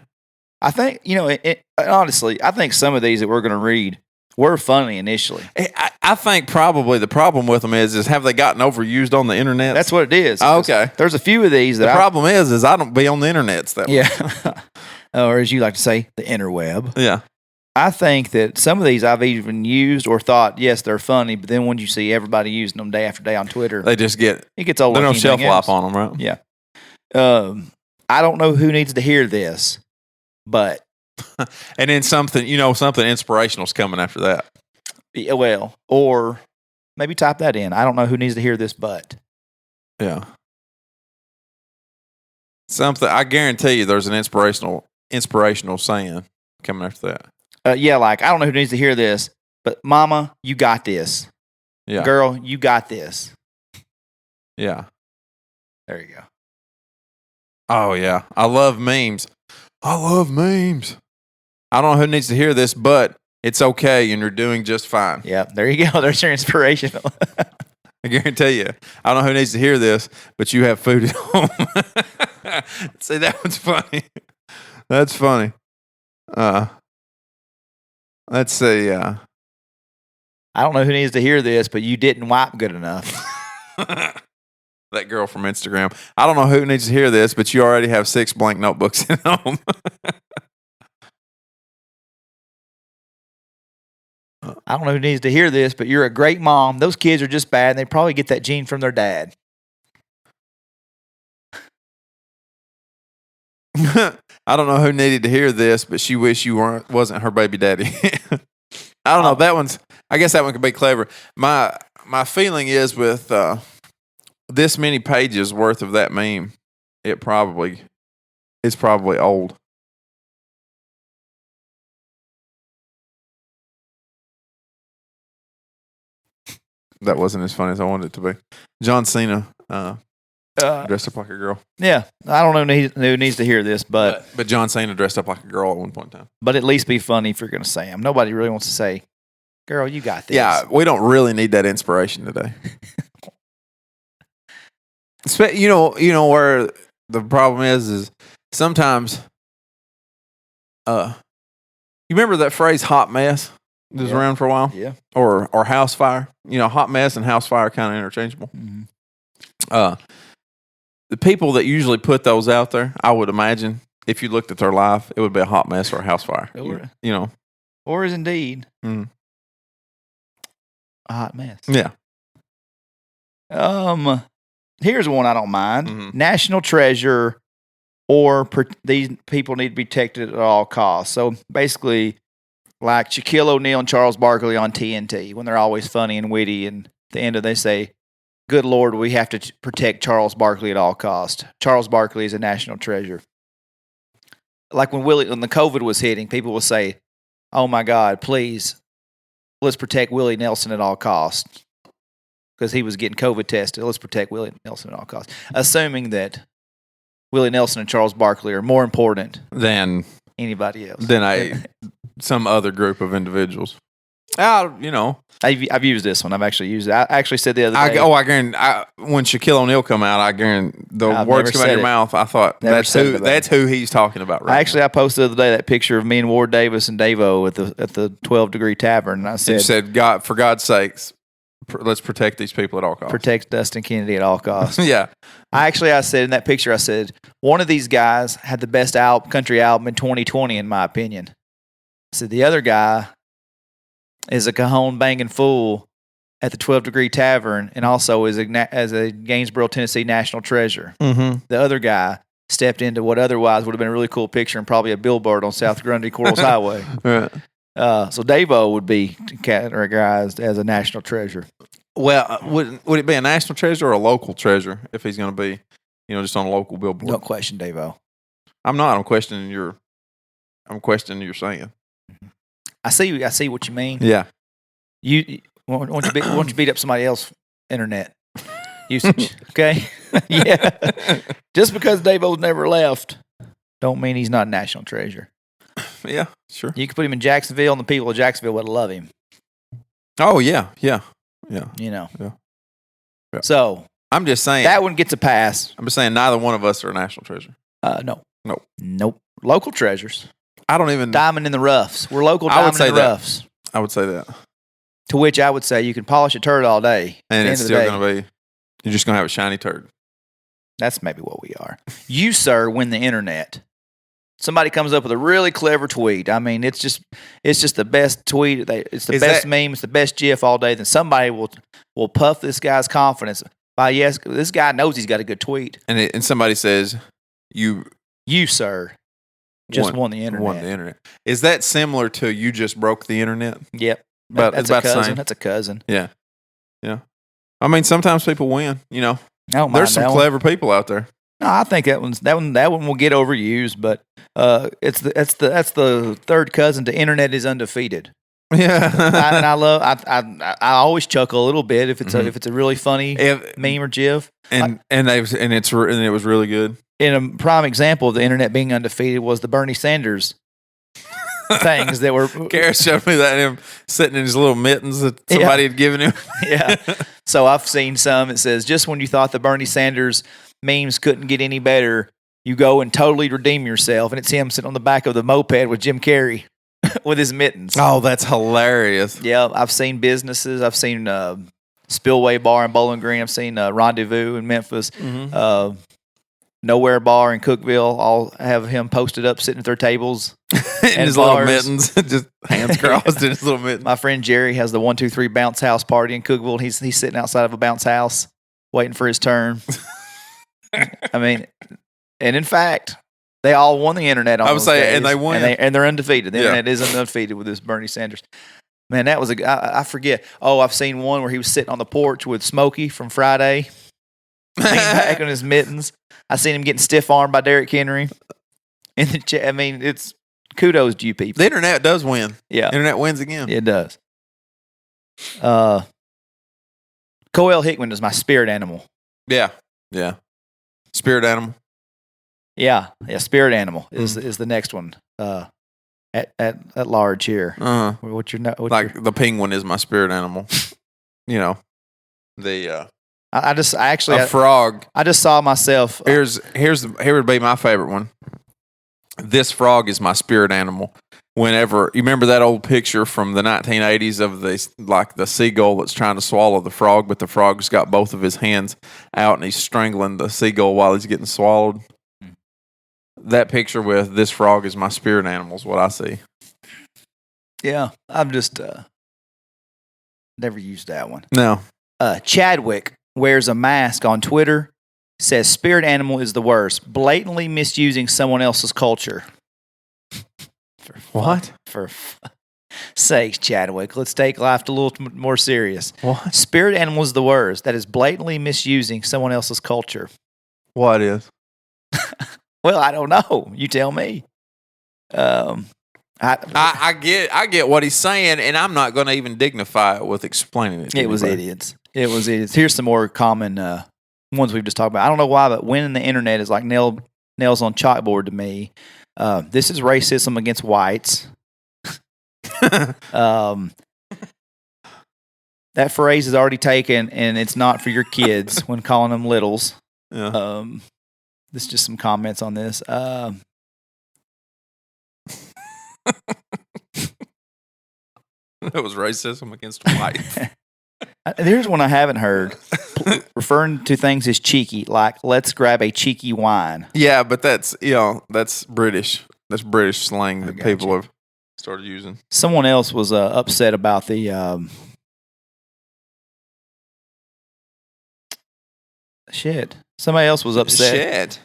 I think honestly, I think some of these that we're going to read were funny initially. I think probably the problem with them is have they gotten overused on the internet? That's what it is. Oh, okay. There's a few of these that The problem is I don't be on the internets that yeah, or as you like to say, the interweb. Yeah. I think that some of these I've even used or thought, yes, they're funny, but then when you see everybody using them day after day on Twitter, They just get, it gets old. there's no like shelf anything life else. on them, right? Yeah. I don't know who needs to hear this, but And then something inspirational's coming after that. yeah, well, or maybe type that in. I don't know who needs to hear this, but Yeah. Something, I guarantee you there's an inspirational saying coming after that. yeah, like I don't know who needs to hear this, but Mama, you got this. Yeah. Girl, you got this. Yeah. There you go. Oh, yeah. I love memes. I don't know who needs to hear this, but It's okay, and you're doing just fine. Yeah, there you go. There's your inspiration. I guarantee you. I don't know who needs to hear this, but you have food at home. See, that one's funny. That's funny. Let's see. I don't know who needs to hear this, but you didn't wipe good enough. That girl from Instagram. I don't know who needs to hear this, but you already have 6 blank notebooks at home. I don't know who needs to hear this, but you're a great mom. Those kids are just bad, and they probably get that gene from their dad. I don't know who needed to hear this, but she wished you wasn't her baby daddy. I don't know. That one's. I guess that one could be clever. My feeling is with this many pages worth of that meme, it's probably old. That wasn't as funny as I wanted it to be. John Cena dressed up like a girl. Yeah, I don't know who needs to hear this, but John Cena dressed up like a girl at one point in time. But at least be funny if you're going to say them. Nobody really wants to say, "Girl, you got this." Yeah, we don't really need that inspiration today. You know where the problem is sometimes. You remember that phrase "hot mess"? It was around for a while. Yeah. Or house fire. Hot mess and house fire are kind of interchangeable. Mm-hmm. The people that usually put those out there, I would imagine, if you looked at their life, it would be a hot mess or a house fire. Or is indeed a hot mess. Yeah. Here's one I don't mind. Mm-hmm. National treasure, or these people need to be protected at all costs. So basically, like Shaquille O'Neal and Charles Barkley on TNT, when they're always funny and witty, and at the end of they say, "Good Lord, we have to protect Charles Barkley at all costs." Charles Barkley is a national treasure. Like when the COVID was hitting, people would say, "Oh my God, please, let's protect Willie Nelson at all costs," because he was getting COVID tested. Let's protect Willie Nelson at all costs, assuming that Willie Nelson and Charles Barkley are more important than anybody else. Than some other group of individuals. I've used this one. I've actually used it. I actually said the other day. I guarantee when Shaquille O'Neal come out, I guarantee the words come out of your mouth. I thought that's who he's talking about. Right. I posted the other day that picture of me and Ward Davis and Davo at the 12-degree tavern. And I said, "You said, God, for God's sakes, let's protect these people at all costs. Protect Dustin Kennedy at all costs." Yeah. I said in that picture, I said, one of these guys had the best country album in 2020, in my opinion. I said, the other guy is a cajon banging fool at the 12-degree tavern, and also is a Gainesboro, Tennessee national treasure. Mm-hmm. The other guy stepped into what otherwise would have been a really cool picture and probably a billboard on South Grundy Quarles Highway. Right. So Davo would be categorized as a national treasure. Well, would it be a national treasure or a local treasure if he's going to be, just on a local billboard? Don't question Davo. I'm not. I'm questioning your saying. I see what you mean. Yeah. You won't you beat up somebody else's internet usage? Okay. Yeah. Just because Davo's never left, don't mean he's not a national treasure. Yeah, sure. You could put him in Jacksonville, and the people of Jacksonville would love him. Oh yeah. Yeah. Yeah. So I'm just saying that one gets a pass. I'm just saying neither one of us are a national treasure. No. Nope. Local treasures. I don't even diamond in the roughs. We're local diamond in the roughs. I would say that. To which I would say you can polish a turd all day, and it's still going to be. You're just going to have a shiny turd. That's maybe what we are. You, sir, win the internet. Somebody comes up with a really clever tweet. I mean, it's just the best tweet. It's the best meme. It's the best GIF all day. Then somebody will puff this guy's confidence by, yes, this guy knows he's got a good tweet. And somebody says, you, sir, just won the internet. Is that similar to you just broke the internet? Yep. But that's a cousin. That's a cousin. Yeah. I mean, sometimes people win. There's some clever people out there. No, I think that one will get overused, but that's the third cousin to internet is undefeated. Yeah, I always chuckle a little bit if it's a really funny meme or gif, and it was really good. And a prime example of the internet being undefeated was the Bernie Sanders things that were. Garrett showed me that him sitting in his little mittens that somebody had given him. Yeah. So I've seen some. It says, just when you thought the Bernie Sanders memes couldn't get any better, you go and totally redeem yourself. And it's him sitting on the back of the moped with Jim Carrey with his mittens. Oh, that's hilarious. Yeah. I've seen businesses. I've seen Spillway Bar in Bowling Green. I've seen Rendezvous in Memphis. Mm-hmm. Nowhere Bar in Cookville. I'll have him posted up sitting at their tables. In his little mittens. Just hands crossed in his little mittens. My friend Jerry has the 123 Bounce House party in Cookville. And he's sitting outside of a bounce house waiting for his turn. I mean, and in fact, they all won the internet on those days, and they won. And they're undefeated. The internet isn't undefeated with this Bernie Sanders. Man, that was I forget. Oh, I've seen one where he was sitting on the porch with Smokey from Friday. Leaning back on his mittens. I seen him getting stiff armed by Derrick Henry. In the chat, I mean, it's kudos to you people. The internet does win. Yeah, internet wins again. It does. Coel Hickman is my spirit animal. Yeah. Spirit animal. Yeah. Spirit animal is the next one. At large here. What's your the penguin is my spirit animal. A frog. I just saw myself. Here would be my favorite one. This frog is my spirit animal. Whenever you remember that old picture from the 1980s of the seagull that's trying to swallow the frog, but the frog's got both of his hands out and he's strangling the seagull while he's getting swallowed. That picture with this frog is my spirit animal is what I see. Yeah, I've just never used that one. No. Chadwick wears a mask on Twitter, says spirit animal is the worst, blatantly misusing someone else's culture. What? For sakes, Chadwick, let's take life a little more serious. What? Spirit animal is the worst. That is blatantly misusing someone else's culture. What is? Well, I don't know. You tell me. I get what he's saying, and I'm not going to even dignify it with explaining it. It was idiots. Here's some more common ones we've just talked about. I don't know why, but winning the internet is like nails on chalkboard to me. This is racism against whites. That phrase is already taken, and it's not for your kids when calling them littles. Yeah. This is just some comments on this. That was racism against whites. There's one I haven't heard. Referring to things as cheeky, like let's grab a cheeky wine. Yeah, but that's British. That's British slang that people have started using. Someone else was upset about the shit. Somebody else was upset.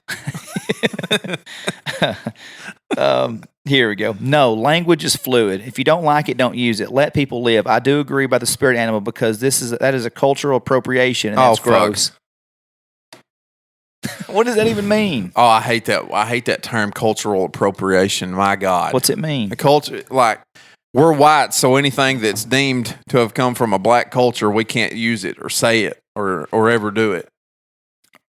Here we go. No, language is fluid. If you don't like it, don't use it. Let people live. I do agree about the spirit animal because that is a cultural appropriation, and that's gross. What does that even mean? Oh, I hate that. I hate that term, cultural appropriation. My God, what's it mean? The culture, like we're white, so anything that's deemed to have come from a black culture, we can't use it or say it or ever do it.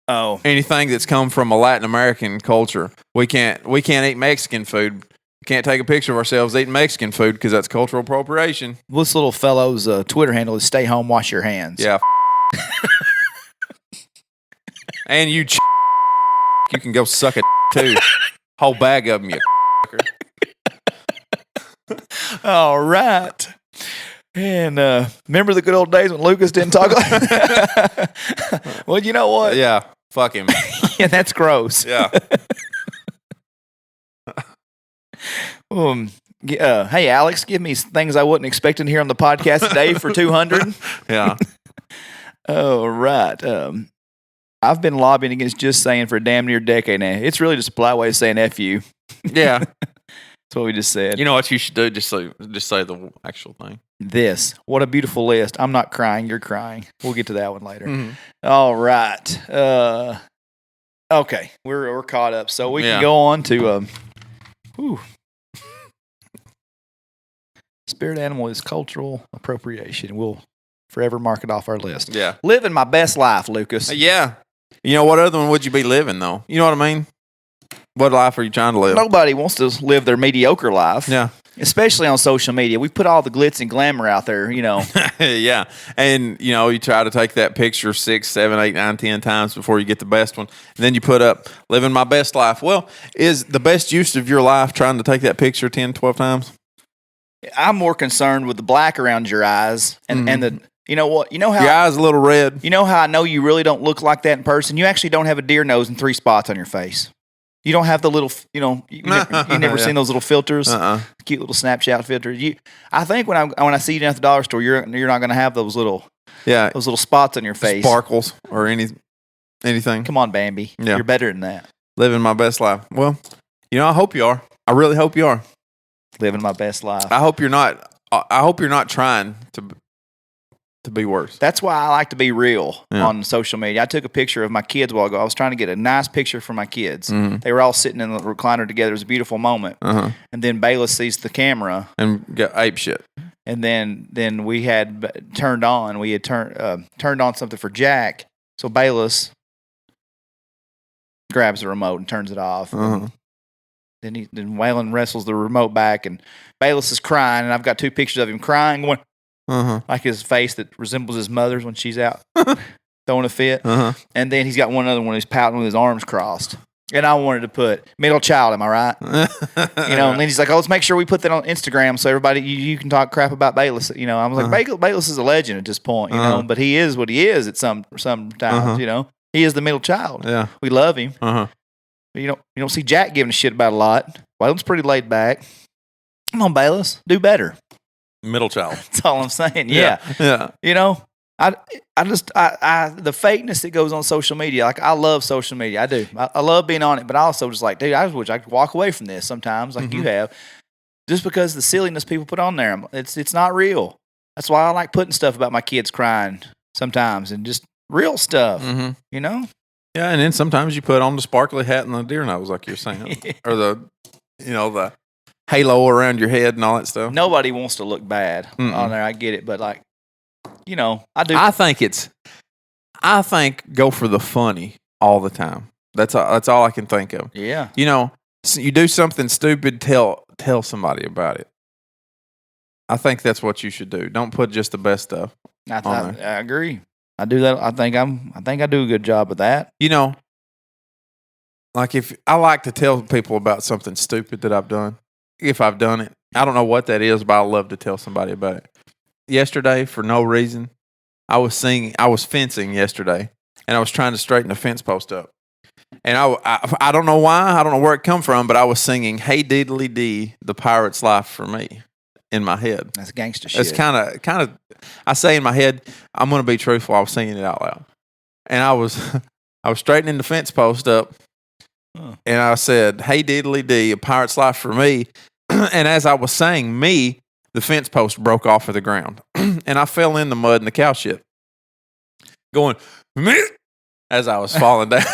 Oh, anything that's come from a Latin American culture, we can't eat Mexican food. We can't take a picture of ourselves eating Mexican food because that's cultural appropriation. This little fellow's Twitter handle is "Stay home, wash your hands." Yeah. And you can go suck a too. Whole bag of them, you. All right. And remember the good old days when Lucas didn't talk like Well, you know what? Yeah. Fuck him. Yeah, that's gross. Yeah. Hey, Alex, give me things I wasn't expecting here on the podcast today for 200. Yeah. All right. I've been lobbying against just saying for a damn near decade now. It's really just a polite way of saying F you. Yeah. That's what we just said. You know what you should do? Just say the actual thing. What a beautiful list. I'm not crying. You're crying. We'll get to that one later. Mm-hmm. All right. Okay. We're caught up. So we can go on to spirit animal is cultural appropriation. We'll forever mark it off our list. Yeah. Living my best life, Lucas. Yeah. You know, what other one would you be living, though? You know what I mean? What life are you trying to live? Nobody wants to live their mediocre life. Yeah. Especially on social media. We put all the glitz and glamour out there, Yeah. And, you try to take that picture 6, 7, 8, 9, 10 times before you get the best one. And then you put up living my best life. Well, is the best use of your life trying to take that picture 10, 12 times? I'm more concerned with the black around your eyes and the, you know what? You know how your eyes a little red. You know how I know you really don't look like that in person? You actually don't have a deer nose and 3 spots on your face. You don't have the little, you never seen those little filters, cute little Snapchat filters. I think when I see you at the dollar store, you're not going to have those little spots on your face, sparkles or anything. Come on, Bambi, you're better than that. Living my best life. Well, I hope you are. I really hope you are living my best life. I hope you're not. I hope you're not trying to be worse. That's why I like to be real on social media. I took a picture of my kids a while ago. I was trying to get a nice picture for my kids. Mm-hmm. They were all sitting in the recliner together. It was a beautiful moment. Uh-huh. And then Bayless sees the camera and got ape shit. And then we had turned on. We had turned on something for Jack. So Bayless grabs the remote and turns it off. Uh-huh. Then Waylon wrestles the remote back, and Bayless is crying. And I've got 2 pictures of him crying, going. Like his face that resembles his mother's when she's out throwing a fit. And then he's got one other one he's pouting with his arms crossed. And I wanted to put middle child, am I right? And then he's like, let's make sure we put that on Instagram so everybody, you can talk crap about Bayless. I was like, Bayless is a legend at this point, but he is what he is at sometimes, He is the middle child. Yeah. We love him. But you don't see Jack giving a shit about a lot. Waylon's pretty laid back. Come on, Bayless, do better. Middle child. That's all I'm saying. Yeah. I the fakeness that goes on social media. Like I love social media. I do. I love being on it, but I also just like, dude, I wish I could walk away from this sometimes, like you have, just because the silliness people put on there. It's not real. That's why I like putting stuff about my kids crying sometimes and just real stuff. Yeah, and then sometimes you put on the sparkly hat and the deer nose, like you're saying, or the halo around your head and all that stuff. Nobody wants to look bad on there. I get it, but I do. I think go for the funny all the time. That's all I can think of. Yeah. You do something stupid, tell somebody about it. I think that's what you should do. Don't put just the best stuff. I agree. I do that. I think I do a good job of that. Like if I like to tell people about something stupid that I've done. If I've done it. I don't know what that is, but I love to tell somebody about it. Yesterday, for no reason, I was fencing yesterday, and I was trying to straighten a fence post up. And I don't know why, I don't know where it come from, but I was singing "Hey Diddly Dee, the Pirate's Life for Me" in my head. That's gangster shit. It's kind of. I say in my head, I'm going to be truthful. I was singing it out loud, and I was straightening the fence post up. And I said, "Hey diddly dee, a pirate's life for me." And as I was saying "me," the fence post broke off of the ground. And I fell in the mud and the cow shit. Going, "Me," as I was falling down.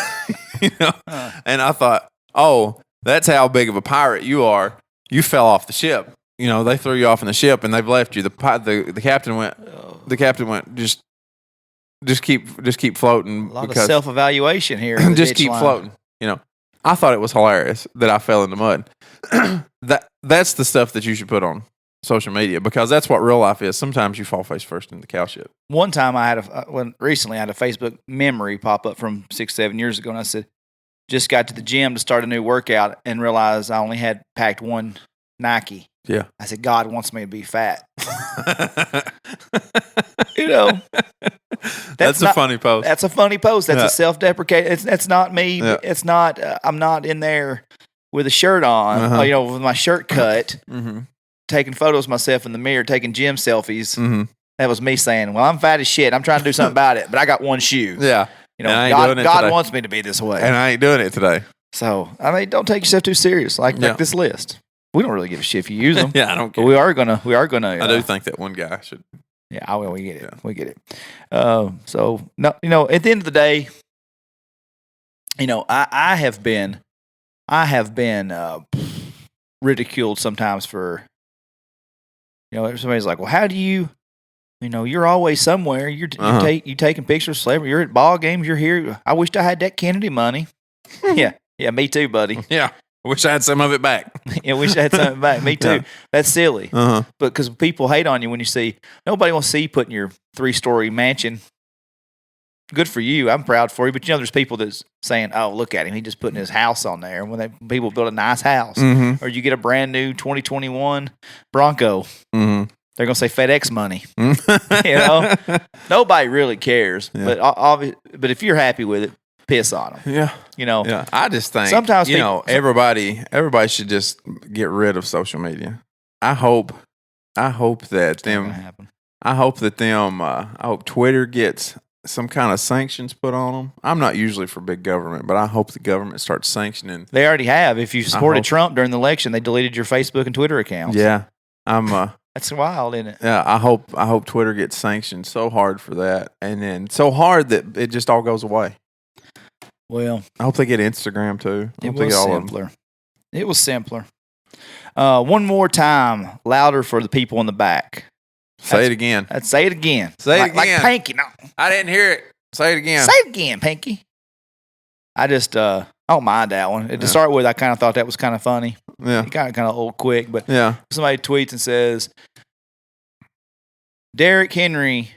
And I thought, oh, that's how big of a pirate you are. You fell off the ship. They threw you off in the ship and they've left you. The captain went, just keep floating. A lot of self-evaluation here. Just keep floating. I thought it was hilarious that I fell in the mud. That's the stuff that you should put on social media because that's what real life is. Sometimes you fall face first in the cow shit. One time recently I had a Facebook memory pop up from 6-7 years ago, and I said, just got to the gym to start a new workout and realized I only had packed one Nike. Yeah. I said, God wants me to be fat. That's a funny post. That's a funny post. That's a self-deprecating. That's not me. Yeah. It's not. I'm not in there with a shirt on. With my shirt cut, taking photos of myself in the mirror, taking gym selfies. That was me saying, "Well, I'm fat as shit. I'm trying to do something about it, but I got one shoe." Yeah. God wants me to be this way, and I ain't doing it today. So don't take yourself too serious. Like this list. We don't really give a shit if you use them. Yeah, I don't care. But we are gonna. I do think that one guy should. Yeah, we get it. Yeah. We get it. So no, at the end of the day, I have been ridiculed sometimes for. Somebody's like, well, how do you? You're always somewhere. You taking pictures of celebrity. You're at ball games. You're here. I wished I had that Kennedy money. Yeah, me too, buddy. Yeah. Wish I had some of it back. I wish I had something back. Me too. Yeah. That's silly. Uh-huh. But because people hate on you when you see, nobody wants to see you putting your 3-story mansion. Good for you. I'm proud for you. But there's people that's saying, oh, look at him. He just putting his house on there. When people build a nice house, or you get a brand new 2021 Bronco, they're going to say FedEx money. Nobody really cares. Yeah. But if you're happy with it, piss on them. Yeah. Yeah. I just think sometimes everybody should just get rid of social media. I hope that I hope Twitter gets some kind of sanctions put on them. I'm not usually for big government, but I hope the government starts sanctioning. They already have. If you supported Trump during the election, they deleted your Facebook and Twitter accounts. Yeah. That's wild, isn't it? Yeah, I hope Twitter gets sanctioned so hard for that, and then so hard that it just all goes away. Well, I hope they get Instagram too. It was simpler. One more time, louder for the people in the back. Say it again. Say it again. Say it again. Like Pinky. No. I didn't hear it. Say it again. Say it again, Pinky. I just I don't mind that one. To start with, I kind of thought that was kind of funny. Yeah. Kind of old quick, but yeah. Somebody tweets and says, Derrick Henry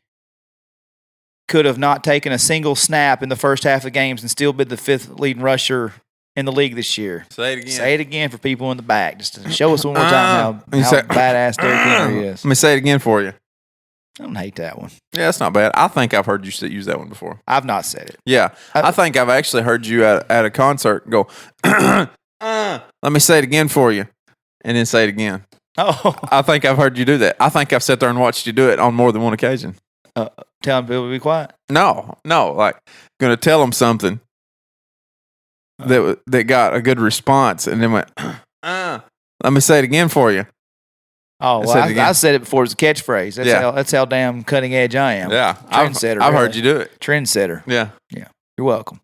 could have not taken a single snap in the first half of the games and still been the 5th leading rusher in the league this year. Say it again. Say it again for people in the back. Just to show us one more time how badass Derrick Henry is. Let me say it again for you. I don't hate that one. Yeah, that's not bad. I think I've heard you use that one before. I've not said it. Yeah. I think I've actually heard you at a concert go, let me say it again for you, and then say it again. Oh. I think I've heard you do that. I think I've sat there and watched you do it on more than one occasion. Telling people to be quiet? No. Like, going to tell them something that got a good response, and then went, let me say it again for you. Oh, well, I said it before as a catchphrase. That's how damn cutting edge I am. Yeah. Trendsetter. I've heard you do it. Trendsetter. Yeah. Yeah. You're welcome.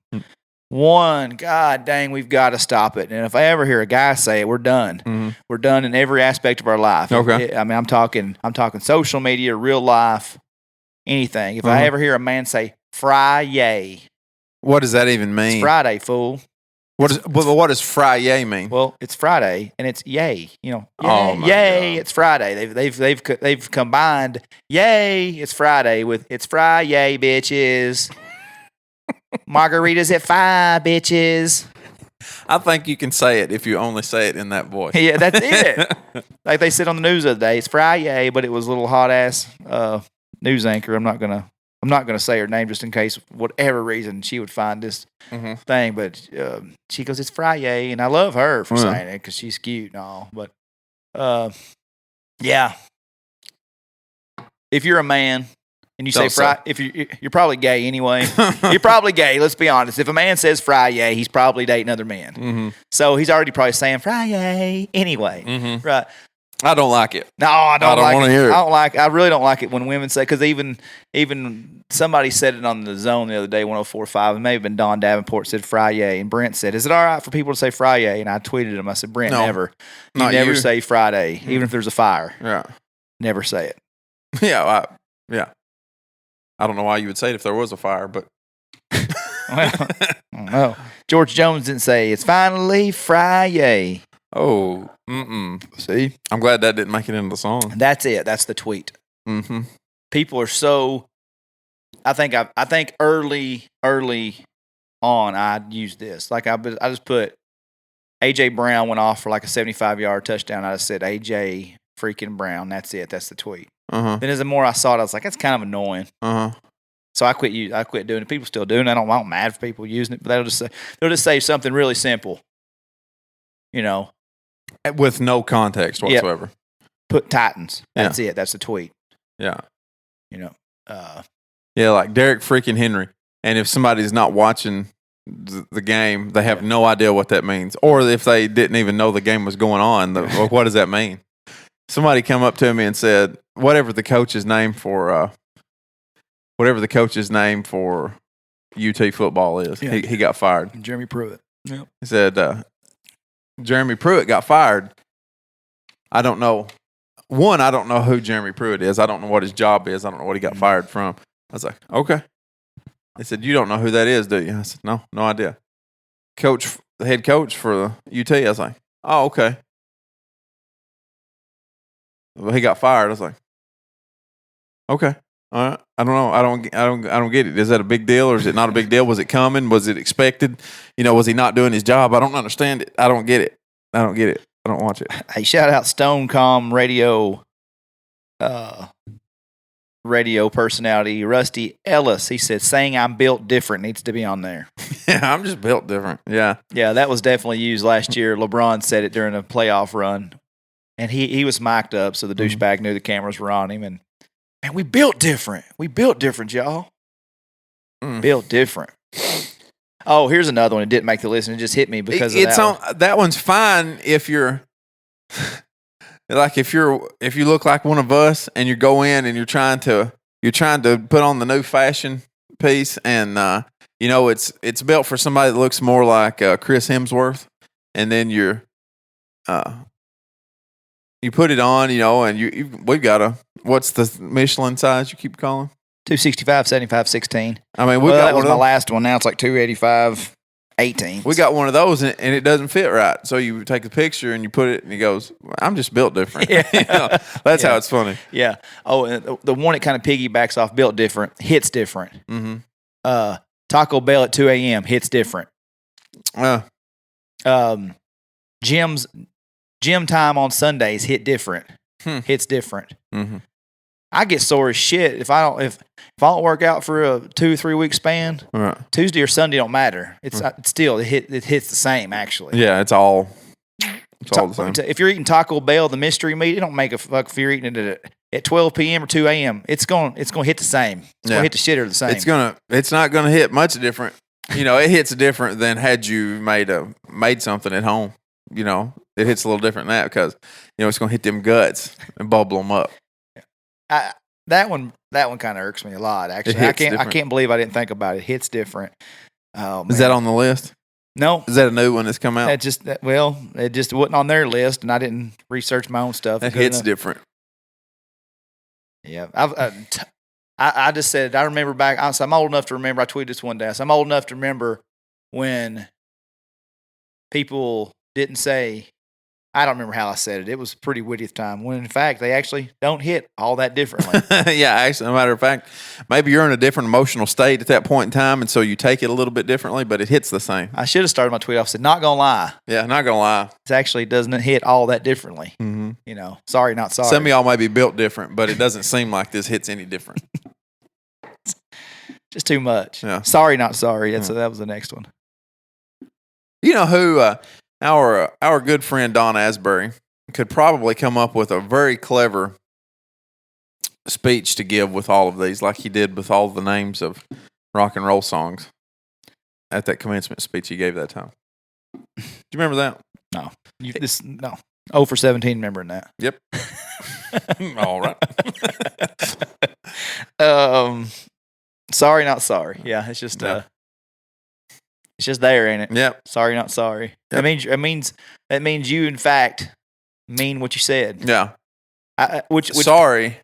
One, God dang, we've got to stop it. And if I ever hear a guy say it, we're done. Mm-hmm. We're done in every aspect of our life. Okay. I'm talking social media, real life, anything. If I ever hear a man say Friday, what does that even mean? It's Friday, fool. What does Friday mean? Well, it's Friday and it's yay. Yay, God. it's Friday. They've combined yay, it's Friday with it's Friday, bitches. Margaritas at 5, bitches. I think you can say it if you only say it in that voice. Yeah, that's it. Like they said on the news the other day, it's Friday, but it was a little hot ass news anchor. I'm not gonna say her name just in case, whatever reason, she would find this thing. But she goes, "It's Friday," and I love her for saying it because she's cute and all. But yeah, if you're a man and you say Friday, if you're probably gay anyway. You're probably gay. Let's be honest. If a man says Friday, he's probably dating other men. Mm-hmm. So he's already probably saying Friday anyway, right? I don't like it. No, I don't want to hear it. I really don't like it when women say, because even somebody said it on the Zone the other day, 104.5. It may have been Don Davenport said Friday, and Brent said, "Is it all right for people to say Friday?" And I tweeted him. I said, "Brent, never. You never say Friday, even if there's a fire. Yeah, never say it." Yeah, I don't know why you would say it if there was a fire, but well, George Jones didn't say it's finally Friday. Oh, See, I'm glad that didn't make it into the song. That's it. That's the tweet. Mm-hmm. People are so. I think early on, I used this. Like I just put AJ Brown went off for like a 75-yard touchdown. I just said AJ freaking Brown. That's it. That's the tweet. Then as the more I saw it, I was like, that's kind of annoying. So I quit doing it. People still doing it. I'm mad for people using it, but they'll just say something really simple. With no context whatsoever. Yep. Put Titans. That's it. That's the tweet. Yeah. Yeah, like Derrick freaking Henry. And if somebody's not watching the game, they have no idea what that means. Or if they didn't even know the game was going on, what does that mean? Somebody come up to me and said, whatever the coach's name for UT football is, he got fired. Jeremy Pruitt. Yep. He said, Jeremy Pruitt got fired. I don't know. One, I don't know who Jeremy Pruitt is. I don't know what his job is. I don't know what he got fired from. I was like, okay. They said, you don't know who that is, do you? I said, no idea. Coach, the head coach for the UT. I was like, oh, okay. Well, he got fired. I was like, okay. All right. I don't know. I don't get it. Is that a big deal or is it not a big deal? Was it coming? Was it expected? Was he not doing his job? I don't understand it. I don't get it. I don't watch it. Hey, shout out Stonecom radio personality Rusty Ellis. He said, saying I'm built different needs to be on there. Yeah, I'm just built different. Yeah. Yeah, that was definitely used last year. LeBron said it during a playoff run. And he was mic'd up, so the douchebag knew the cameras were on him. And man, we built different. We built different, y'all. Built different. Oh, here's another one. It didn't make the list, and it just hit me because of that one. That one's fine if you're like if you look like one of us and you go in and you're trying to put on the new fashion piece, and it's built for somebody that looks more like Chris Hemsworth, and then you put it on, and we've got what's the Michelin size you keep calling? 265, 75, 16. I mean, that was my last one. Now it's like 285, 18. We got one of those, and it doesn't fit right. So you take a picture and you put it, and he goes, I'm just built different. Yeah. That's how it's funny. Yeah. Oh, and the one that kind of piggybacks off built different, hits different. Mm-hmm. Taco Bell at 2 a.m. hits different. Gym time on Sundays hit different. Hits different. Mm-hmm. I get sore as shit if I don't work out for a 2 or 3 week span. Right. Tuesday or Sunday don't matter. It hits the same actually. Yeah, it's all the same. If you're eating Taco Bell, the mystery meat, it don't make a fuck if you're eating it at 12 p.m. or 2 a.m. It's gonna hit the same. It's gonna hit the shitter the same. It's not gonna hit much different. It hits different than had you made something at home. It hits a little different than that because it's gonna hit them guts and bubble them up. That one kind of irks me a lot. Actually, I can't believe I didn't think about it. It hits different. Oh, man. Is that on the list? No. Is that a new one that's come out? It just wasn't on their list, and I didn't research my own stuff. It hits different. Yeah, I just said I remember back. I'm old enough to remember. I tweeted this one day. So I'm old enough to remember when people didn't say. I don't remember how I said it. It was pretty witty at the time. When in fact they actually don't hit all that differently. Yeah, actually, as a matter of fact, maybe you're in a different emotional state at that point in time, and so you take it a little bit differently, but it hits the same. I should have started my tweet off said, "Not gonna lie." Yeah, not gonna lie. It actually doesn't hit all that differently. Mm-hmm. Sorry, not sorry. Some of y'all may be built different, but it doesn't seem like this hits any different. Just too much. Yeah. Sorry, not sorry. That was the next one. You know who? Our good friend Don Asbury could probably come up with a very clever speech to give with all of these, like he did with all the names of rock and roll songs at that commencement speech he gave that time. Do you remember that? No. No. 0 for 17 remembering that. Yep. All right. Sorry, not sorry. Yeah, it's just it's just there, ain't it? Yep. Sorry, not sorry. Yep. That means you in fact mean what you said. Yeah. Which sorry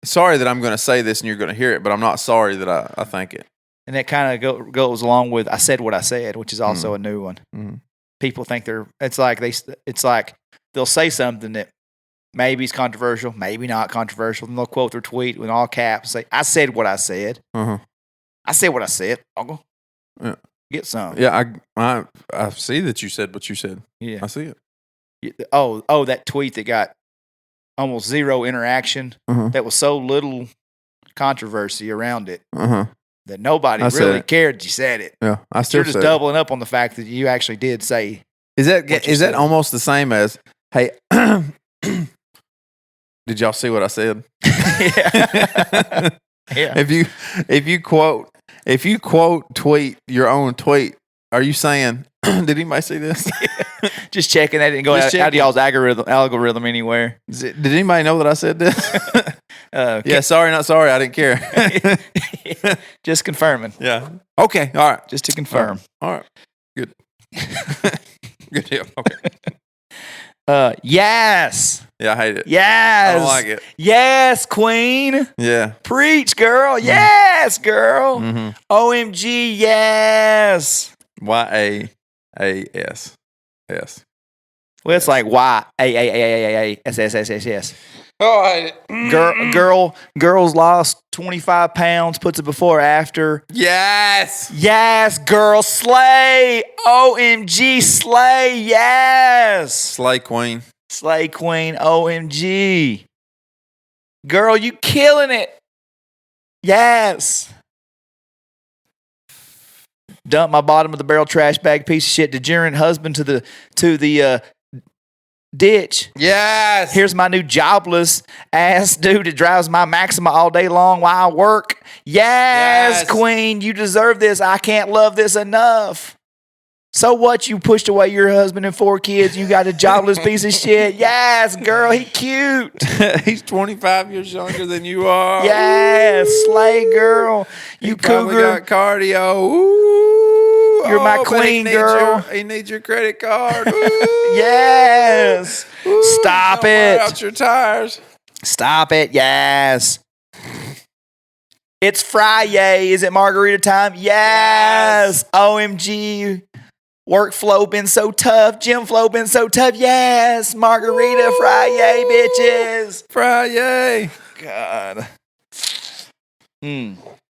that I'm going to say this and you're going to hear it, but I'm not sorry that I think it. And that kind of goes along with I said what I said, which is also a new one. Mm-hmm. People think it's like they'll say something that maybe is controversial, maybe not controversial, and they'll quote their tweet with all caps, say, "I said what I said." Uh-huh. I said what I said. Uncle. Yeah. Get some. Yeah, I see that you said what you said. Yeah, I see it. Oh, that tweet that got almost zero interaction. Uh-huh. That was so little controversy around it that nobody really cared you said it. Yeah, You're just doubling up on the fact that you actually did say. Is that almost the same as, hey, did y'all see what I said? Yeah. Yeah. If you tweet your own tweet, are you saying, did anybody see this? Just checking that didn't go out of y'all's algorithm anywhere. Did anybody know that I said this? Yeah, sorry, not sorry. I didn't care. Just confirming. Yeah. Okay. All right. Just to confirm. All right. Good. Good deal. Okay. Yes. Yeah, I hate it. Yes. I don't like it. Yes, queen. Yeah. Preach, girl. Yes, girl. Mm-hmm. OMG, yes. YA. A-S. S. Well, it's like Y-A-A-A-A-A-S-S-S-S-S. Oh, Girls lost 25 pounds, puts it before or after. yes. Yes, girl, slay. OMG, slay. Yes. Slay Queen. Slay Queen, OMG. Girl, you killing it. Yes. Dump my bottom of the barrel trash bag piece of shit degenerate husband to the ditch. Yes. Here's my new jobless ass dude that drives my Maxima all day long while I work. Yes, Queen, you deserve this. I can't love this enough. So what? You pushed away your husband and 4 kids. You got a jobless piece of shit. Yes, girl, he cute. He's 25 years younger than you are. Yes, slay, girl. You Probably cougar. got cardio. Ooh. You're my but queen, girl. He needs your credit card. Ooh. Yes. Ooh, Stop don't wear it. out your tires. Stop it. Yes. It's Friday. Is it margarita time? Yes. OMG. Workflow been so tough. Gym flow been so tough. Yes. Margarita Ooh. Friday, bitches. Friday. God.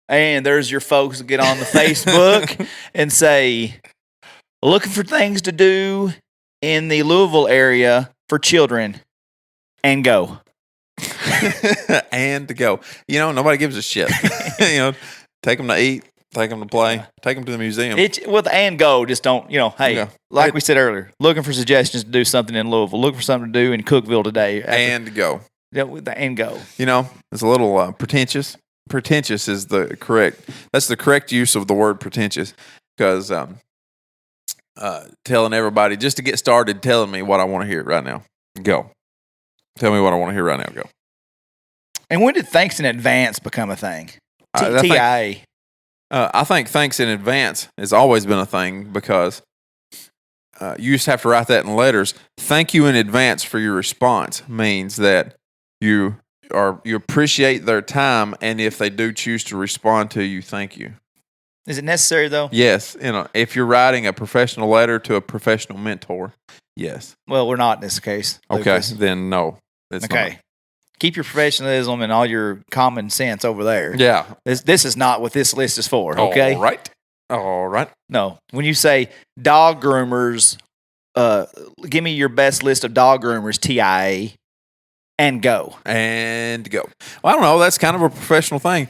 And there's your folks that get on the Facebook and say, looking for things to do in the Louisville area for children, and go. And to go. You know, nobody gives a shit. You know, take them to eat, take them to play, take them to the museum. With and go, just don't, hey, Yeah. like we said earlier, looking for suggestions to do something in Louisville, looking for something to do in Cookeville today. And go. And go. You know, it's a little pretentious. Pretentious is that's the correct use of the word pretentious, because telling everybody just to get started, telling me what I want to hear right now. Go. Tell me what I want to hear right now. Go. And when did thanks in advance become a thing? I TIA. I think thanks in advance has always been a thing, because you just have to write that in letters. Thank you in advance for your response means that you appreciate their time, and if they do choose to respond to you, thank you. Is it necessary though? Yes, if you're writing a professional letter to a professional mentor, yes. Well, we're not in this case. Okay, Lucas. then no. It's okay. Not. Keep your professionalism and all your common sense over there. Yeah. This is not what this list is for, okay? All right. No. When you say dog groomers, give me your best list of dog groomers, TIA, and go. And go. Well, I don't know. That's kind of a professional thing.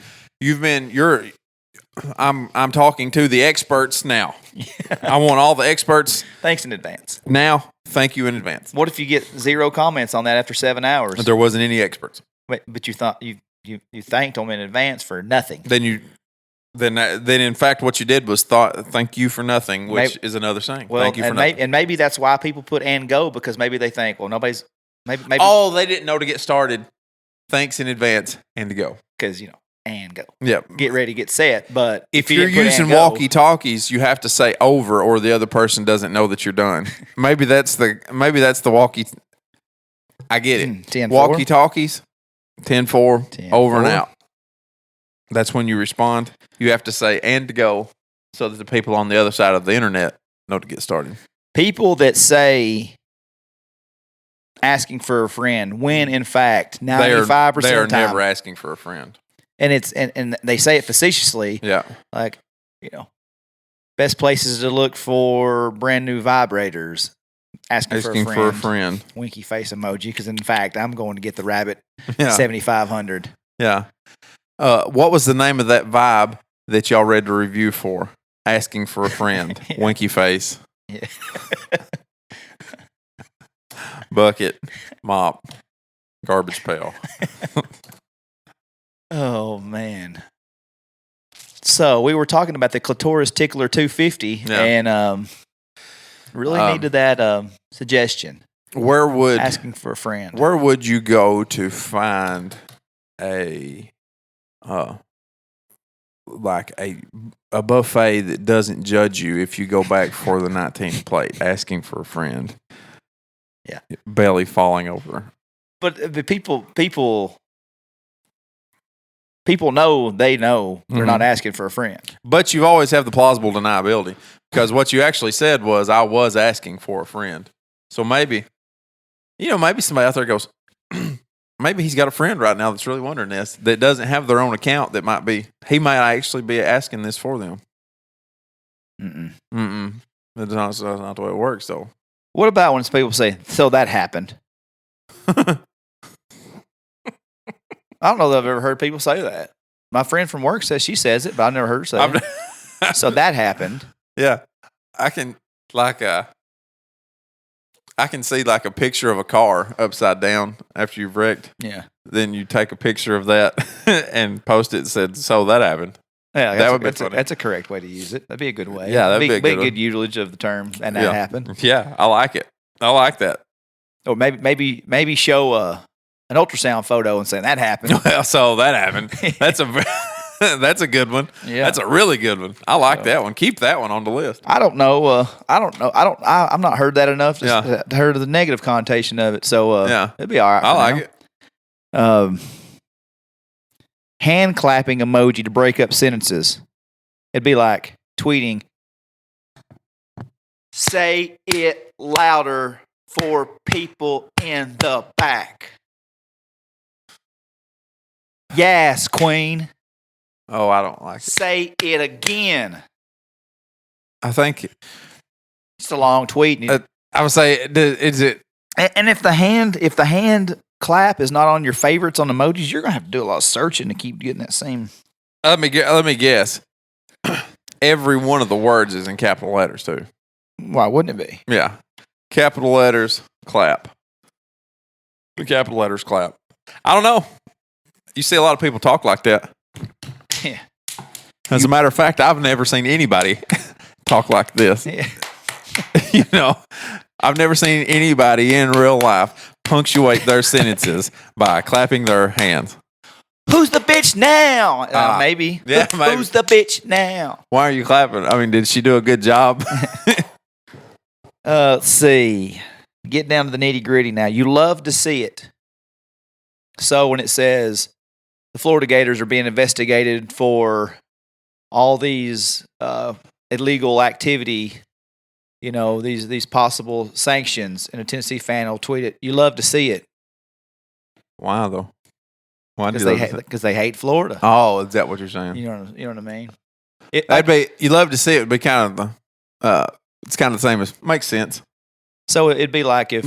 I'm talking to the experts now. I want all the experts. Thanks in advance. Now, thank you in advance. What if you get 0 comments on that after 7 hours? There wasn't any experts. But you thought you thanked them in advance for nothing. Then in fact what you did was thank you for nothing, which is another saying. Well, thank you for nothing. And maybe that's why people put and go, because maybe they think, well, nobody's maybe. Oh, they didn't know to get started. Thanks in advance and to go. Because and go. Yeah. Get ready, get set. But if you're using walkie-talkies, you have to say over, or the other person doesn't know that you're done. maybe that's the walkie. I get it. 10-4. Walkie-talkies, 10-4, over 10-4. and out. That's when you respond. You have to say and to go, so that the people on the other side of the internet know to get started. People that say asking for a friend, when in fact 95% of the time they are never asking for a friend. And it's and they say it facetiously. Yeah. Like, best places to look for brand new vibrators. Asking for a friend. Winky face emoji, because in fact I'm going to get the Rabbit 7500. Yeah. What was the name of that vibe that y'all read the review for? Asking for a friend. Winky face. Yeah. Bucket. Mop. Garbage pail. Oh, man. So we were talking about the Clitoris Tickler 250 and really needed that suggestion. Asking for a friend. Where would you go to find a buffet that doesn't judge you if you go back for the 19th plate? Asking for a friend. Yeah. Belly falling over. But the people people know they know they're Mm-hmm. not asking for a friend. But you always have the plausible deniability because what you actually said was, I was asking for a friend. So maybe somebody out there goes, maybe he's got a friend right now that's really wondering this, that doesn't have their own account, he might actually be asking this for them. That's not the way it works, though. What about when people say, so that happened? I don't know that I've ever heard people say that. My friend from work says she says it, but I've never heard her say it. So that happened. Yeah. I can see like a picture of a car upside down after you've wrecked. Yeah. Then you take a picture of that and post it and said, so that happened. Yeah, that would be funny. That's a correct way to use it. That'd be a good way. Yeah, that'd be a good one. good usage of the term, and that happened. Yeah, I like it. I like that. Or maybe show an ultrasound photo and say that happened. Well, so that happened. That's a good one. Yeah. That's a really good one. I like that one. Keep that one on the list. I don't know. I've not heard that enough to heard the negative connotation of it. So it'd be all right. I like it. Hand clapping emoji to break up sentences. It'd be like tweeting, say it louder for people in the back. Yes, Queen. Oh, I don't like it. Say it again. I think It's a long tweet. I would say, is it? And if the hand clap is not on your favorites on emojis, you're gonna have to do a lot of searching to keep getting that same. Let me guess. Every one of the words is in capital letters too. Why wouldn't it be? Yeah, capital letters clap. The capital letters clap. I don't know. You see a lot of people talk like that. Yeah. As a matter of fact, I've never seen anybody talk like this. Yeah. I've never seen anybody in real life punctuate their sentences by clapping their hands. Who's the bitch now? Maybe. Yeah, maybe. Who's the bitch now? Why are you clapping? I mean, did she do a good job? Let's see. Get down to the nitty gritty now. You love to see it. So when it says the Florida Gators are being investigated for all these illegal activity, these possible sanctions, and a Tennessee fan will tweet it. You love to see it. Why though? Why? Because they hate Florida. Oh, is that what you're saying? You know what I mean? You love to see it. It'd be kind of it's kind of the same as makes sense. So it'd be like if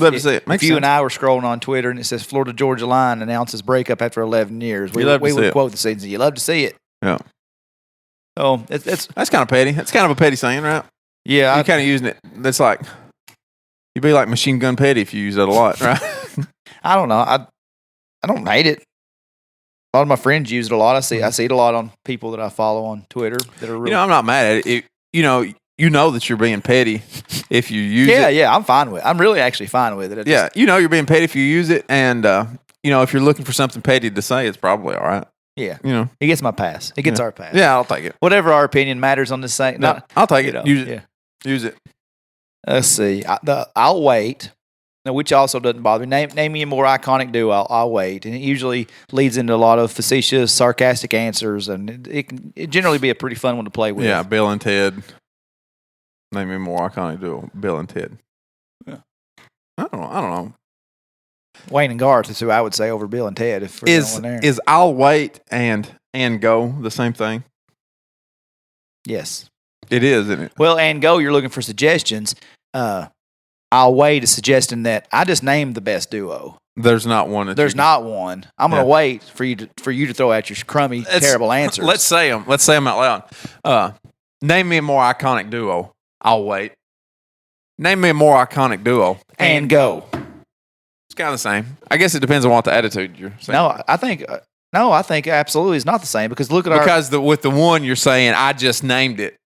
you and I were scrolling on Twitter and it says Florida Georgia line announces breakup after 11 years. We would quote the scenes. You love to see it. Yeah. So that's kind of petty. That's kind of a petty saying, right? Yeah. You're kind of using it. That's like you'd be like Machine Gun Petty if you use that a lot, right? I don't know. I don't hate it. A lot of my friends use it a lot. I see it a lot on people that I follow on Twitter that are really. I'm not mad at it. You know that you're being petty if you use it. Yeah, I'm fine with it. I'm really actually fine with it. You're being petty if you use it, and if you're looking for something petty to say, it's probably all right. Yeah, it gets my pass. It gets our pass. Yeah, I'll take it. Whatever our opinion matters on this thing. No, I'll take it. Use it. Yeah. Use it. Let's see. I'll wait. Now, which also doesn't bother me. Name me a more iconic duo. I'll wait, and it usually leads into a lot of facetious, sarcastic answers, and it can generally be a pretty fun one to play with. Yeah, Bill and Ted. Name me a more iconic duo. Bill and Ted. Yeah. I don't know. Wayne and Garth is who I would say over Bill and Ted. If we're going there. Is I'll wait and go the same thing? Yes. It is, isn't it? Well, and go, you're looking for suggestions. I'll wait is suggesting that I just named the best duo. There's not one. There's not one. I'm going to wait for you to throw out your crummy, terrible answers. Let's say them. Let's say them out loud. Name me a more iconic duo. I'll wait. Name me a more iconic duo. And go. It's kind of the same. I guess it depends on what the attitude you're saying. No, I think absolutely it's not the same because look at with the one you're saying, I just named it.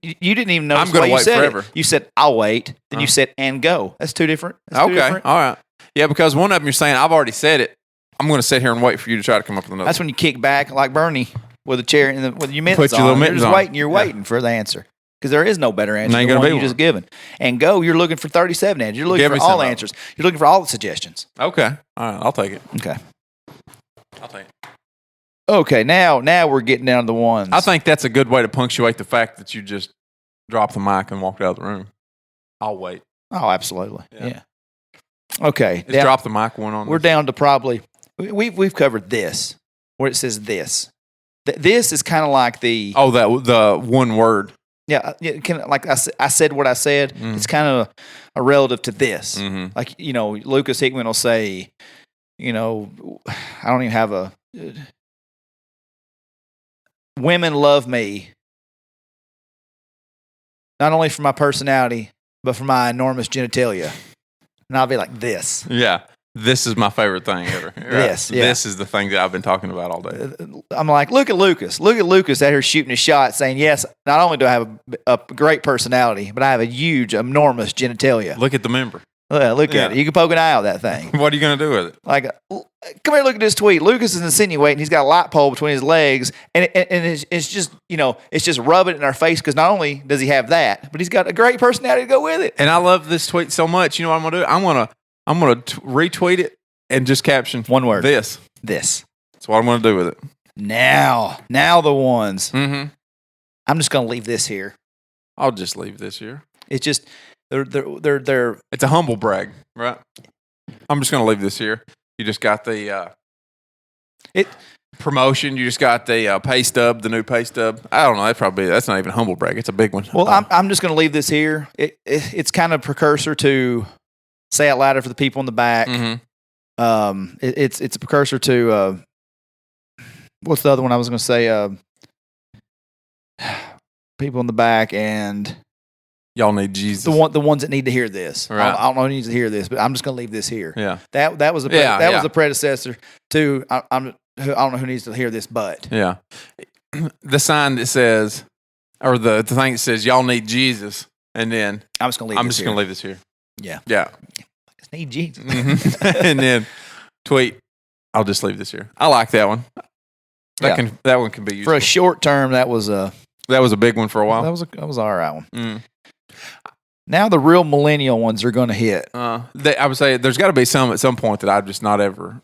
You didn't even notice I'm going to wait forever. You said, I'll wait. Then you said, and go. That's two different. All right. Yeah, because one of them you're saying, I've already said it. I'm going to sit here and wait for you to try to come up with another. That's when you kick back like Bernie with a chair with your mittens Put your little on. mittens You're just on. waiting. You're waiting for the answer. Because there is no better answer than the one you just given. And go, you're looking for 37 answers. You're looking for all answers. You're looking for all the suggestions. Okay. All right. I'll take it. Okay. I'll take it. Okay, now we're getting down to the ones. I think that's a good way to punctuate the fact that you just dropped the mic and walked out of the room. I'll wait. Oh, absolutely. Yeah. Okay. Just drop the mic one on. We're down to probably we've covered this where it says this. This is kind of like the the one word. Yeah, like I said what I said. Mm-hmm. It's kind of a relative to this. Mm-hmm. Like Lucas Hickman will say, I don't even have a. Women love me not only for my personality but for my enormous genitalia, and I'll be like this. Yeah. This is my favorite thing ever. This is the thing that I've been talking about all day. I'm like, look at Lucas. Look at Lucas out here shooting a shot saying, yes, not only do I have a great personality, but I have a huge, enormous genitalia. Look at the member. Look at it. You can poke an eye out that thing. What are you going to do with it? Like, come here, look at this tweet. Lucas is insinuating he's got a light pole between his legs, and it's just, it's just rubbing it in our face because not only does he have that, but he's got a great personality to go with it. And I love this tweet so much. You know what I'm going to do? I'm gonna retweet it and just caption one word. This. That's what I'm gonna do with it. Now the ones. Mm-hmm. I'm just gonna leave this here. I'll just leave this here. It's just they're. It's a humble brag, right? I'm just gonna leave this here. You just got the promotion. You just got the pay stub, the new pay stub. I don't know. That's not even a humble brag. It's a big one. Well, I'm just gonna leave this here. It's kind of precursor to. Say Out Louder for the people in the back. Mm-hmm. It's a precursor to what's the other one I was going to say? People in the back and y'all need Jesus. The ones that need to hear this. Right. I don't know who needs to hear this, but I'm just going to leave this here. Yeah. That was was the predecessor to I don't know who needs to hear this, but yeah, the sign that says or the thing that says y'all need Jesus, and then I'm just going to leave this here. Yeah. Yeah. I need Jesus. Mm-hmm. And then tweet, I'll just leave this here. I like that one. That one can be useful. For a short term, that was a big one for a while. That was all right one. Mm. Now the real millennial ones are going to hit. I would say there's got to be some at some point that I've just not ever,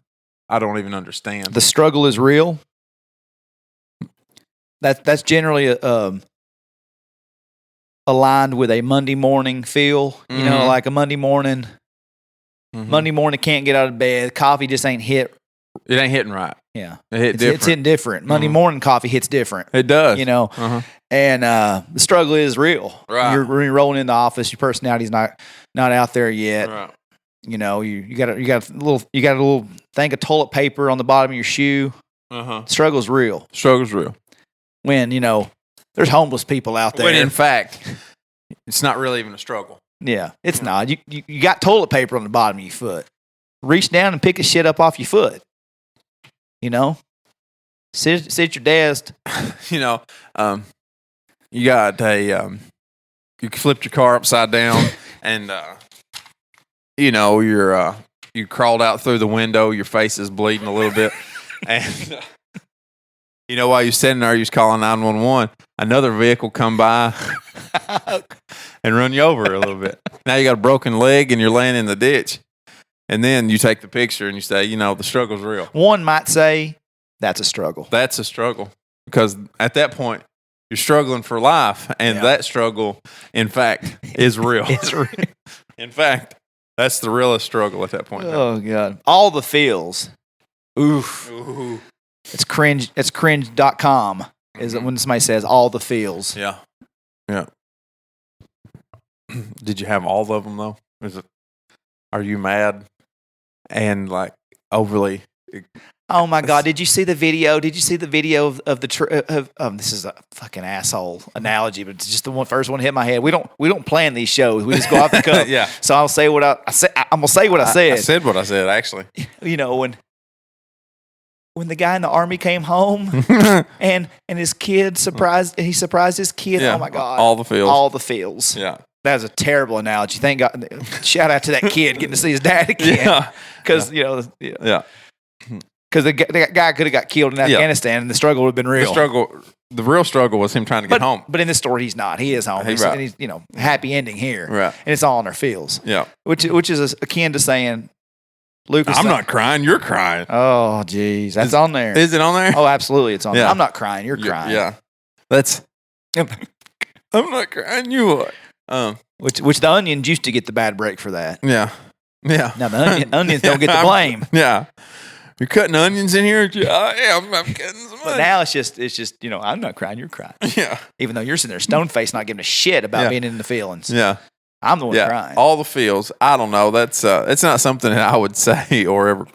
I don't even understand. The struggle is real. That's generally aligned with a Monday morning feel, like a Monday morning. Mm-hmm. Monday morning can't get out of bed. Coffee just ain't hit. It ain't hitting right. Yeah, it's hitting different. Monday morning coffee hits different. It does. Uh-huh. And the struggle is real. Right. You're rolling in the office. Your personality's not out there yet. Right. You got a little thing of toilet paper on the bottom of your shoe. Struggle's real. Struggle's real. When there's homeless people out there. When in fact, it's not really even a struggle. Yeah, it's not. You got toilet paper on the bottom of your foot. Reach down and pick the shit up off your foot. Sit at your desk. You got you flipped your car upside down and you crawled out through the window. Your face is bleeding a little bit, and while you're sitting there, you're calling 911. Another vehicle come by and run you over a little bit. Now you got a broken leg and you're laying in the ditch. And then you take the picture and you say, the struggle's real. One might say that's a struggle. That's a struggle because at that point you're struggling for life, and that struggle, in fact, is real. It's real. In fact, that's the realest struggle at that point. Oh God! All the feels. Oof. Ooh. It's cringe. It's cringe.com. Is it when somebody says all the feels? Yeah. Yeah. Did you have all of them though? Are you mad and like overly? Oh my God! Did you see the video? Did you see the video of the this is a fucking asshole analogy, but it's just the first one hit my head. We don't plan these shows. We just go off the cuff. Yeah. So I'll say what I said. I'm gonna say what I said. I said what I said actually. When the guy in the army came home and his kid surprised his kid. Yeah. Oh my God! All the feels. All the feels. Yeah. That was a terrible analogy. Thank God. Shout out to that kid getting to see his dad again. Because Because the guy could have got killed in Afghanistan, and the struggle would have been real. The real struggle was him trying to get home. But in this story, he's not. He is home. And he's happy ending here. Right. And it's all on our feels. Yeah. Which is akin to saying, Lucas. I'm not crying. You're crying. Oh, geez. That's on there. Is it on there? Oh, absolutely. It's on there. Yeah. I'm not crying. You're crying. Yeah. That's. I'm not crying. You are. Which the Onions used to get the bad break for that. Yeah. Yeah. Now the Onions don't get the blame. Yeah. You're cutting onions in here? I am. I'm cutting some But onions. now it's just, I'm not crying, you're crying. Yeah. Even though you're sitting there stone faced not giving a shit about being in the feelings. Yeah. I'm the one Yeah. crying. All the feels. I don't know. That's it's not something that I would say or ever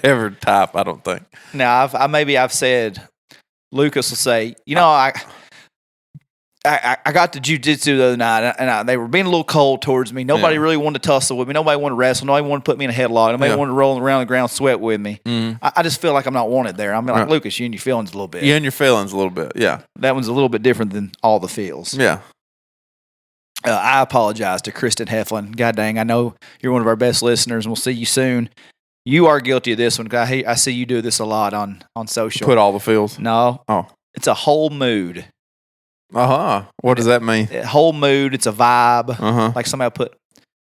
ever type, I don't think. Now I've said Lucas will say, I got to jiu-jitsu the other night, and they were being a little cold towards me. Nobody really wanted to tussle with me. Nobody wanted to wrestle. Nobody wanted to put me in a headlock. Nobody wanted to roll around the ground sweat with me. I just feel like I'm not wanted there. I'm like, Lucas, you and your feelings a little bit. Yeah, and your feelings a little bit. Yeah. That one's a little bit different than all the feels. Yeah. I apologize to Kristen Heflin. God dang, I know you're one of our best listeners, and we'll see you soon. You are guilty of this one. I see you do this a lot on social. Put all the feels. No. Oh. It's a whole mood. What does that mean? Whole mood. It's a vibe. Like somebody put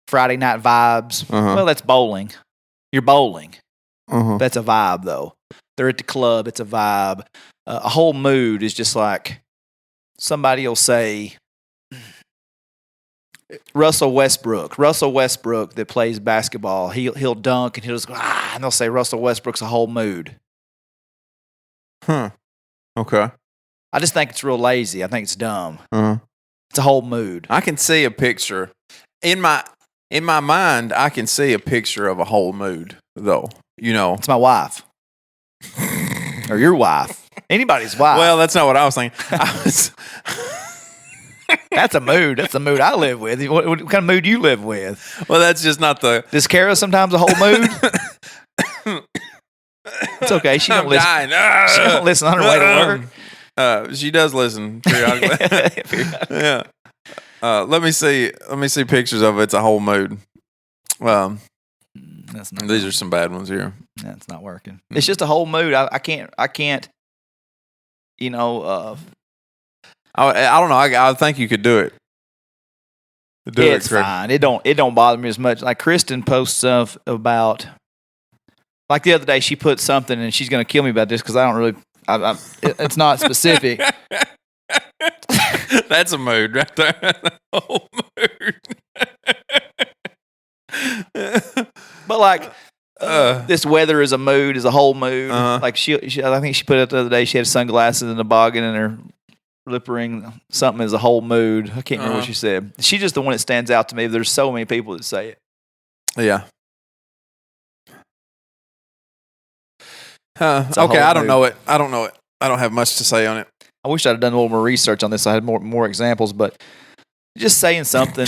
Friday night vibes. Well, that's bowling. You're bowling. That's a vibe, though. They're at the club. It's a vibe. A whole mood is just like somebody will say Russell Westbrook that plays basketball. He'll dunk and he'll just go, and they'll say Russell Westbrook's a whole mood. Okay. I just think it's real lazy. I think it's dumb. It's a whole mood. I can see a picture in my mind. I can see a picture of a whole mood, though. It's my wife or your wife, anybody's wife. Well, that's not what I was thinking. That's a mood. That's the mood I live with. What kind of mood do you live with? Well, that's just not the. Is Kara sometimes a whole mood? It's okay. She don't listen. She don't listen on her way to work. She does listen periodically. Yeah. Let me see pictures of it. It's a whole mood. These are some bad ones here. That's not working. It's just a whole mood. I can't. I don't know. I think you could do it. It's fine. It don't bother me as much. Like Kristen posts stuff about. Like the other day, she put something, and she's going to kill me about this because I don't really. It's not specific. That's a mood right there. Whole mood. But like this weather is a mood, is a whole mood. Like she, I think she put it the other day. She had sunglasses and a boggin and her lip ring. Something is a whole mood. I can't remember what she said. She's just the one that stands out to me. There's so many people that say it. Yeah. Okay, I don't know it. I don't have much to say on it. I wish I'd have done a little more research on this. I had more examples, but just saying something.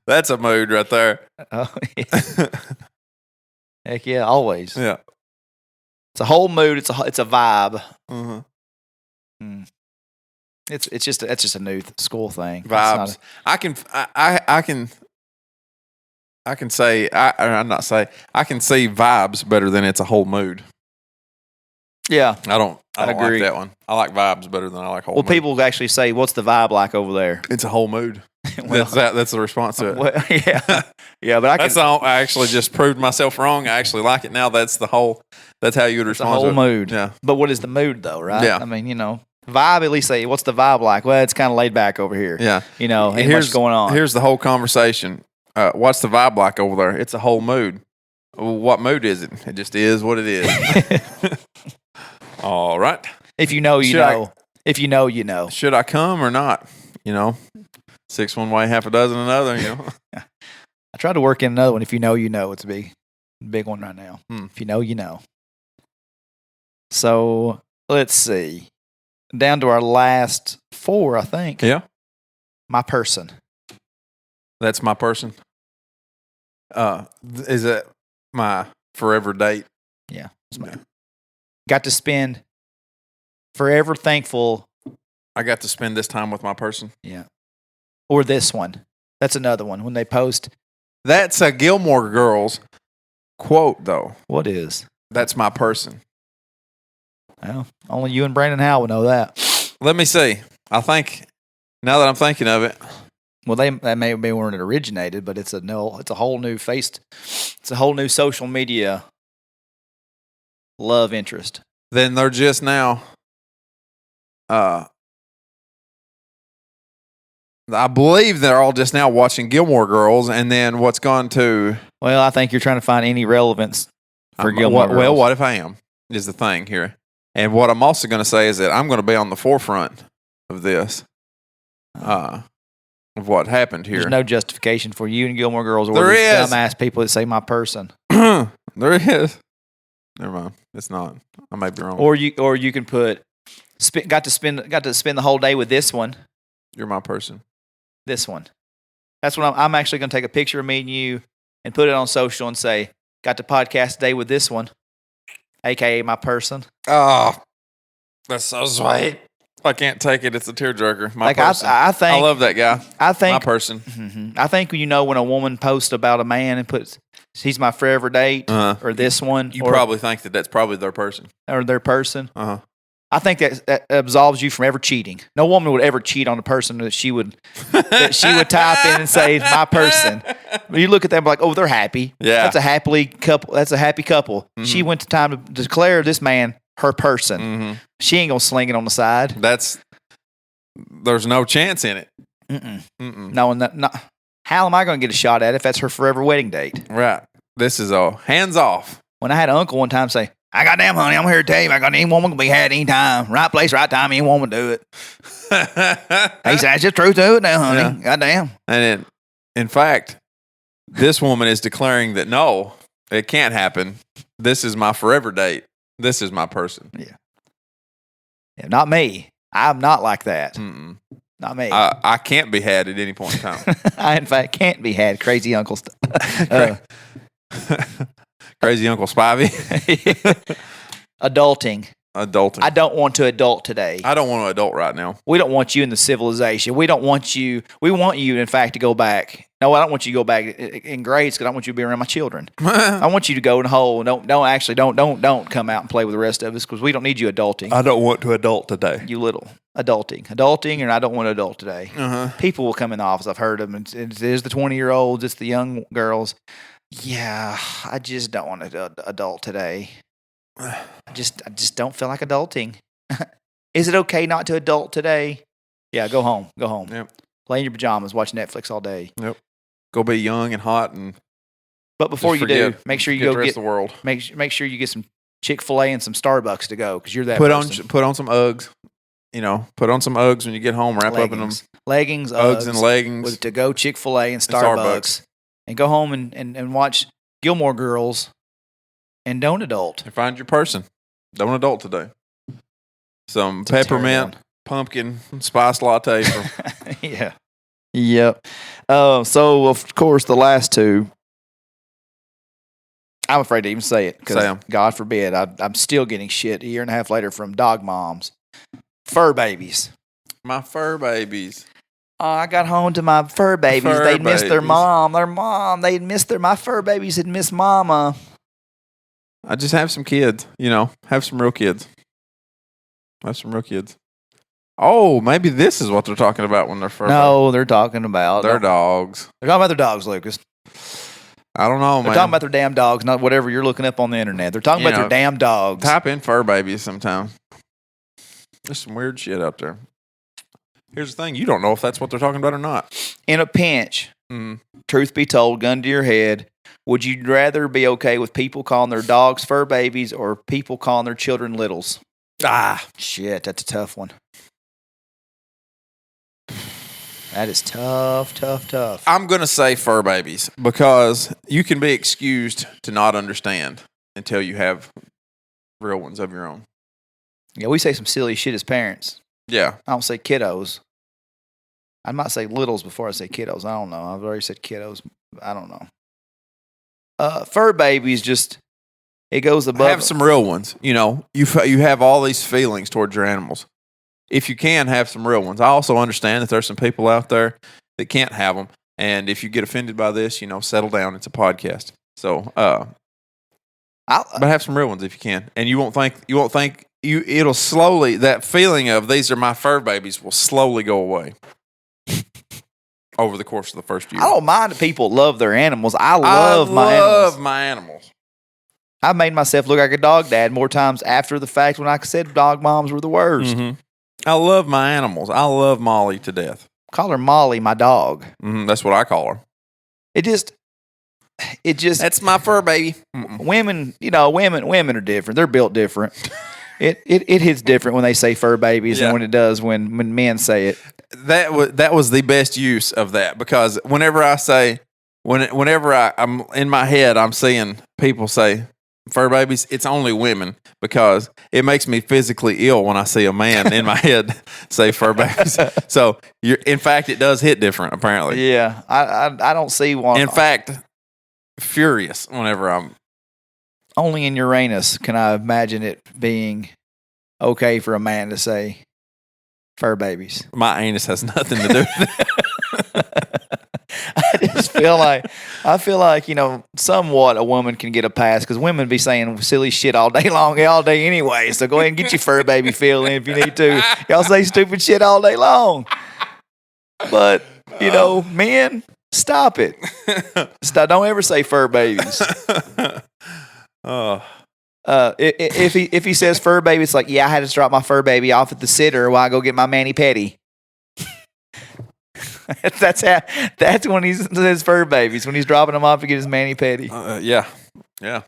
That's a mood right there. Oh, yeah. Heck yeah, always. Yeah. It's a whole mood. It's a vibe. It's just a new school thing. Vibes. I can say I can see vibes better than it's a whole mood. Yeah, I don't agree. like that one. I like vibes better than I like whole. Well, mood. people actually say, "What's the vibe like over there?" It's a whole mood. Well, that's the response to it. Well, yeah, but I actually just proved myself wrong. I actually like it now. That's how you would respond. The whole to it. mood. Yeah. But what is the mood though? Right. Yeah. I mean, vibe. At least say, "What's the vibe like?" Well, it's kind of laid back over here. Yeah. Ain't much going on. Here's the whole conversation. What's the vibe like over there? It's a whole mood. Well, what mood is it? It just is what it is. All right. If you know, you know. If you know, you know. Should I come or not? 6 one way, half a dozen another. I tried to work in another one. If you know, you know. It's a big one right now. If you know, you know. So let's see. Down to our last 4, I think. Yeah. My person. That's my person. Is it my forever date? Yeah. Got to spend forever thankful. I got to spend this time with my person. Yeah. Or this one. That's another one. When they post. That's a Gilmore Girls quote, though. What is? That's my person. Well, only you and Brandon Howell know that. Let me see. I think, now that I'm thinking of it, Well, that may be where it originated, but it's a whole new it's a whole new social media love interest. Then they're just now, I believe they're all just now watching Gilmore Girls, and then what's gone to. Well, I think you're trying to find any relevance for Gilmore Girls. Well, what if I am? Is the thing here. And what I'm also going to say is that I'm going to be on the forefront of this. Of what happened here. There's no justification for you and Gilmore Girls or there these is. dumbass people that say my person. There is. Never mind. It's not. I might be wrong. Or you can put got to spend the whole day with this one. You're my person. This one. That's what I'm actually going to take a picture of me and you and put it on social and say, got to podcast today with this one, aka my person. Oh, that's so sweet. I can't take it. It's a tearjerker. My like person. I think I love that guy. I think my person. Mm-hmm. I think when a woman posts about a man and puts he's my forever date or this one, you probably think that that's probably their person or their person. Uh-huh. I think that absolves you from ever cheating. No woman would ever cheat on a person that she would type in and say my person. But you look at them like, oh, they're happy. Yeah, that's a happy couple. Mm-hmm. She went to time to declare this man her person. Mm-hmm. She ain't gonna sling it on the side. There's no chance in it. No, how am I gonna get a shot at it if that's her forever wedding date? Right. This is all hands off. When I had an uncle one time say, I got damn honey, I'm here to tell you, I got any woman can be had anytime. Right place, right time, any woman do it. He said, it's just truth to it now, honey. Yeah. Goddamn. And in fact, this woman is declaring that no, it can't happen. This is my forever date. This is my person. Yeah. Not me. I'm not like that. Mm-mm. Not me. I can't be had at any point in time. I, in fact, can't be had. Crazy Uncle Crazy Uncle Spivey. Adulting. I don't want to adult today. I don't want to adult right now. We don't want you in the civilization. We want you, in fact, to go back. No, I don't want you to go back in grades because I want you to be around my children. I want you to go in the hole. Don't come out and play with the rest of us because we don't need you adulting. I don't want to adult today. You little adulting, and I don't want to adult today. Uh-huh. People will come in the office. I've heard them. It is the 20-year-olds. It's the young girls. Yeah, I just don't want to adult today. I just don't feel like adulting. Is it okay not to adult today? Yeah, go home. Yep. Play in your pajamas, watch Netflix all day. Yep. Go be young and hot But before you do, make sure you go get the world. Make sure you get some Chick-fil-A and some Starbucks to go because you're that put person. Put on some Uggs. Put on some Uggs when you get home. Wrap up in them leggings, Uggs and leggings. With to go Chick-fil-A and Starbucks. And go home and watch Gilmore Girls and don't adult. And find your person. Don't adult today. Some peppermint, pumpkin, spice latte. Yeah. Yep. So, of course, the last two, I'm afraid to even say it because, God forbid, I'm still getting shit a year and a half later from dog moms. Fur babies. My fur babies. I got home to my fur babies. They'd missed their mom. My fur babies had missed mama. I just have some kids, have some real kids. Oh, maybe this is what they're talking about when they're fur. No, they're talking about their dogs. They're talking about their dogs, Lucas. I don't know, man. They're talking about their damn dogs, not whatever you're looking up on the internet. They're talking about their damn dogs. Type in fur babies sometime. There's some weird shit out there. Here's the thing. You don't know if that's what they're talking about or not. In a pinch, truth be told, gun to your head, would you rather be okay with people calling their dogs fur babies or people calling their children littles? Shit, that's a tough one. That is tough. I'm going to say fur babies because you can be excused to not understand until you have real ones of your own. Yeah, we say some silly shit as parents. Yeah. I don't say kiddos. I might say littles before I say kiddos. I don't know. I've already said kiddos. I don't know. Fur babies just, it goes above. Have some real ones. You have all these feelings towards your animals. If you can, have some real ones. I also understand that there's some people out there that can't have them. And if you get offended by this, settle down. It's a podcast. So, but have some real ones if you can. And you won't think it'll slowly, that feeling of these are my fur babies will slowly go away. over the course of the first year. I don't mind that people love their animals. I love my animals. my animals. I made myself look like a dog dad more times after the fact when I said dog moms were the worst. Mm-hmm. I love my animals. I love Molly to death. Call her Molly, my dog. Mm-hmm. That's what I call her. It just. That's my fur baby. Women are different. They're built different. It hits different when they say fur babies than when it does when men say it. That was the best use of that, because whenever I'm in my head, I'm seeing people say fur babies. It's only women, because it makes me physically ill when I see a man in my head say fur babies. So in fact, it does hit different apparently. Yeah, I don't see one. In fact, furious whenever I'm. Only in Uranus can I imagine it being okay for a man to say fur babies. My anus has nothing to do with that. I feel like, somewhat a woman can get a pass, because women be saying silly shit all day long, all day anyway. So go ahead and get your fur baby feel in if you need to. Y'all say stupid shit all day long. But, men, stop it. Don't ever say fur babies. If he says fur baby, it's like, yeah, I had to drop my fur baby off at the sitter while I go get my mani pedi. That's when he says fur babies, when he's dropping them off to get his mani pedi. Yeah. Yeah,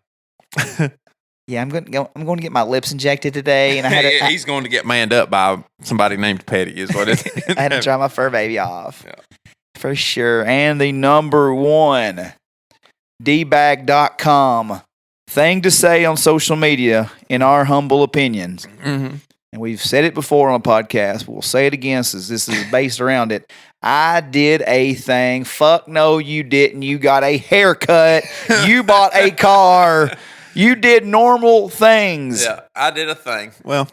I'm going to get my lips injected today, and he's going to get manned up by somebody named Petty, is what it is. I had to dry my fur baby off. Yeah. For sure. And the number one, dbag.com. Thing to say on social media, in our humble opinions. Mm-hmm. And we've said it before on a podcast, but we'll say it again since this is based around it. I did a thing. Fuck no, you didn't. You got a haircut. You bought a car. You did normal things. Yeah, I did a thing. Well,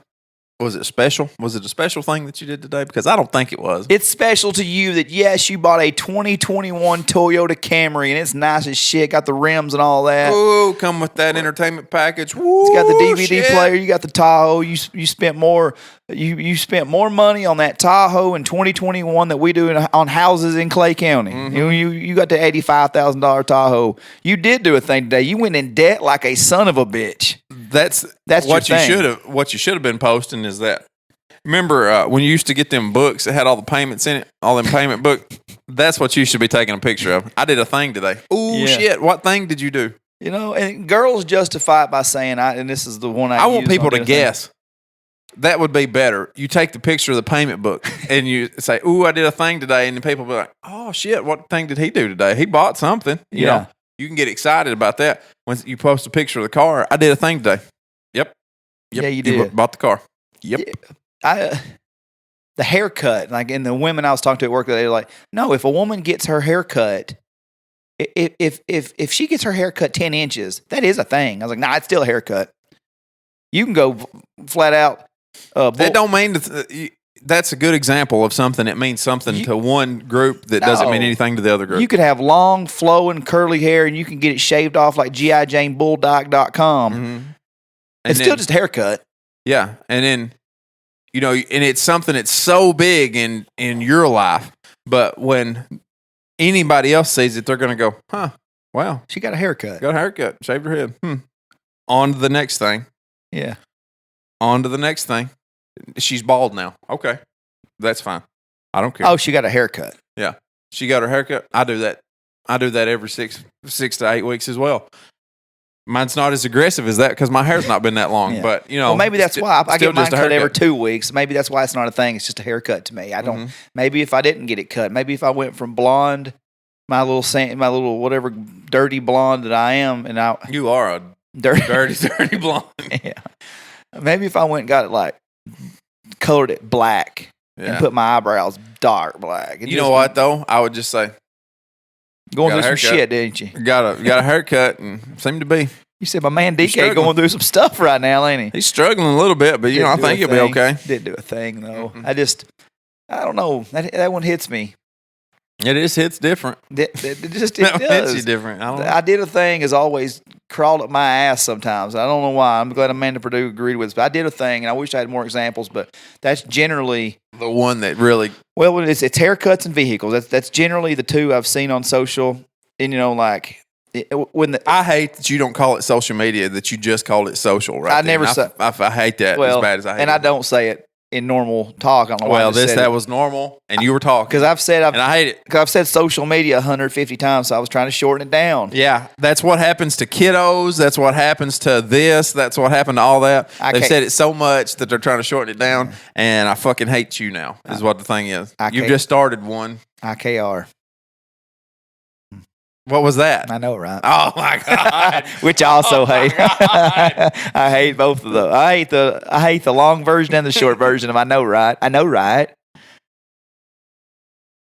was it special? Was it a special thing that you did today? Because I don't think it was. It's special to you that, yes, you bought a 2021 Toyota Camry, and it's nice as shit. Got the rims and all that. Ooh, come with that entertainment package. Woo, it's got the DVD shit. player. You got the Tahoe. You spent more. You spent more money on that Tahoe in 2021 that we do on houses in Clay County. Mm-hmm. You got the $85,000 Tahoe. You did do a thing today. You went in debt like a son of a bitch. That's what you should have. What you should have been posting is that. Remember when you used to get them books that had all the payments in it, all them payment book? That's what you should be taking a picture of. I did a thing today. Ooh, shit! What thing did you do? And girls justify it by saying, and this is the one I want people to guess. That would be better. You take the picture of the payment book and you say, "Ooh, I did a thing today," and the people be like, "Oh shit! What thing did he do today? He bought something." You know, you can get excited about that when you post a picture of the car. I did a thing today. Yep. Yeah, you did. You bought the car. Yep. Yeah. The haircut, like, and the women I was talking to at work, they're like, no, if a woman gets her haircut, if she gets her haircut 10 inches, that is a thing. I was like, nah, it's still a haircut. You can go flat out. That don't mean that's a good example of something that means something to one group that doesn't mean anything to the other group. You could have long, flowing, curly hair, and you can get it shaved off like GIJaneBulldog.com. Mm-hmm. It's still just a haircut. Yeah, and then, and it's something that's so big in your life, but when anybody else sees it, they're going to go, huh, wow. She got a haircut. Got a haircut, shaved her head. On to the next thing. Yeah. On to the next thing. She's bald now. Okay, that's fine. I don't care. Oh, she got a haircut. Yeah, she got her haircut. I do that. Every 6 to 8 weeks as well. Mine's not as aggressive as that because my hair's not been that long. Yeah. But well, maybe that's why I get mine cut every 2 weeks. Maybe that's why it's not a thing. It's just a haircut to me. I don't. Maybe if I didn't get it cut, maybe if I went from blonde, my little whatever dirty blonde that I am, and you are a dirty blonde. Yeah. Maybe if I went and got it like colored it black and put my eyebrows dark black. You know what though? I would just say, going through some shit, didn't you? Got a haircut and seem to be. You said my man DK going through some stuff right now, ain't he? He's struggling a little bit, but I think he'll be okay. Didn't do a thing though. I don't know. That one hits me. It hits different. It does. Hits you different. I did a thing as always crawled up my ass sometimes. I don't know why. I'm glad Amanda Purdue agreed with us. But I did a thing, and I wish I had more examples, but that's generally the one that really. Well, it's haircuts and vehicles. That's generally the two I've seen on social. And I hate that you don't call it social media, that you just called it social, right? I never say. I hate that as bad as I hate and it. I don't say it in normal talk. I don't know why. Well, that was normal, and you were talking because and I hate it because I've said social media 150 times, so I was trying to shorten it down. Yeah, that's what happens to kiddos. That's what happens to this. That's what happened to all that. They've said it so much that they're trying to shorten it down, and I fucking hate you now. Is what the thing is. You've just started one. IKR. What was that? I know, right? Oh my god! Which I also hate. I hate both of those. I hate the long version and the short version of I know, right? I know, right?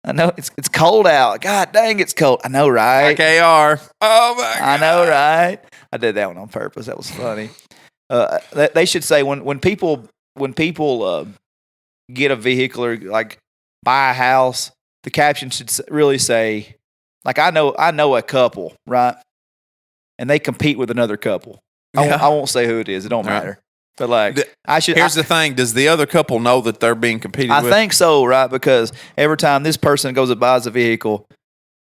I know it's cold out. God dang, it's cold. I know, right? IKR. Oh my god! I know, right? I did that one on purpose. That was funny. They should say when people get a vehicle or like buy a house, the caption should really say. Like I know a couple, right? And they compete with another couple. I won't say who it is. It don't matter. But like I should. Here's the thing: does the other couple know that they're being competed with? I think so, right? Because every time this person goes and buys a vehicle,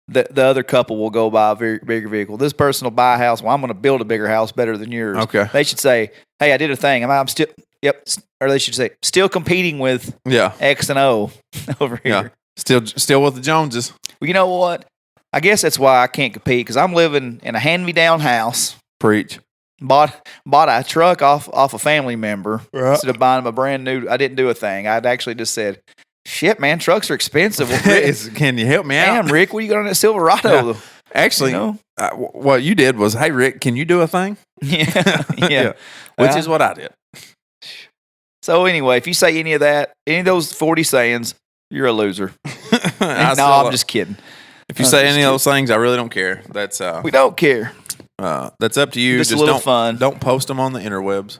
the other couple will go buy a bigger vehicle. This person will buy a house. Well, I'm going to build a bigger house better than yours. Okay. They should say, "Hey, I did a thing. I'm still." Yep. Or they should say, "Still competing with X and O over here." Yeah. Still with the Joneses. Well, you know what? I guess that's why I can't compete because I'm living in a hand-me-down house. Preach. Bought a truck off a family member instead of buying them a brand new. I didn't do a thing. I'd actually just said, "Shit, man, trucks are expensive." Well, Rick, can you help me out? Damn, Rick, what are you got on that Silverado? Yeah. Actually, what you did was, "Hey, Rick, can you do a thing?" Yeah. Which is what I did. So anyway, if you say any of those 40 sayings, you're a loser. I'm just kidding. If you say any of those things, I really don't care. That's we don't care. That's up to you. Just a little fun. Don't post them on the interwebs.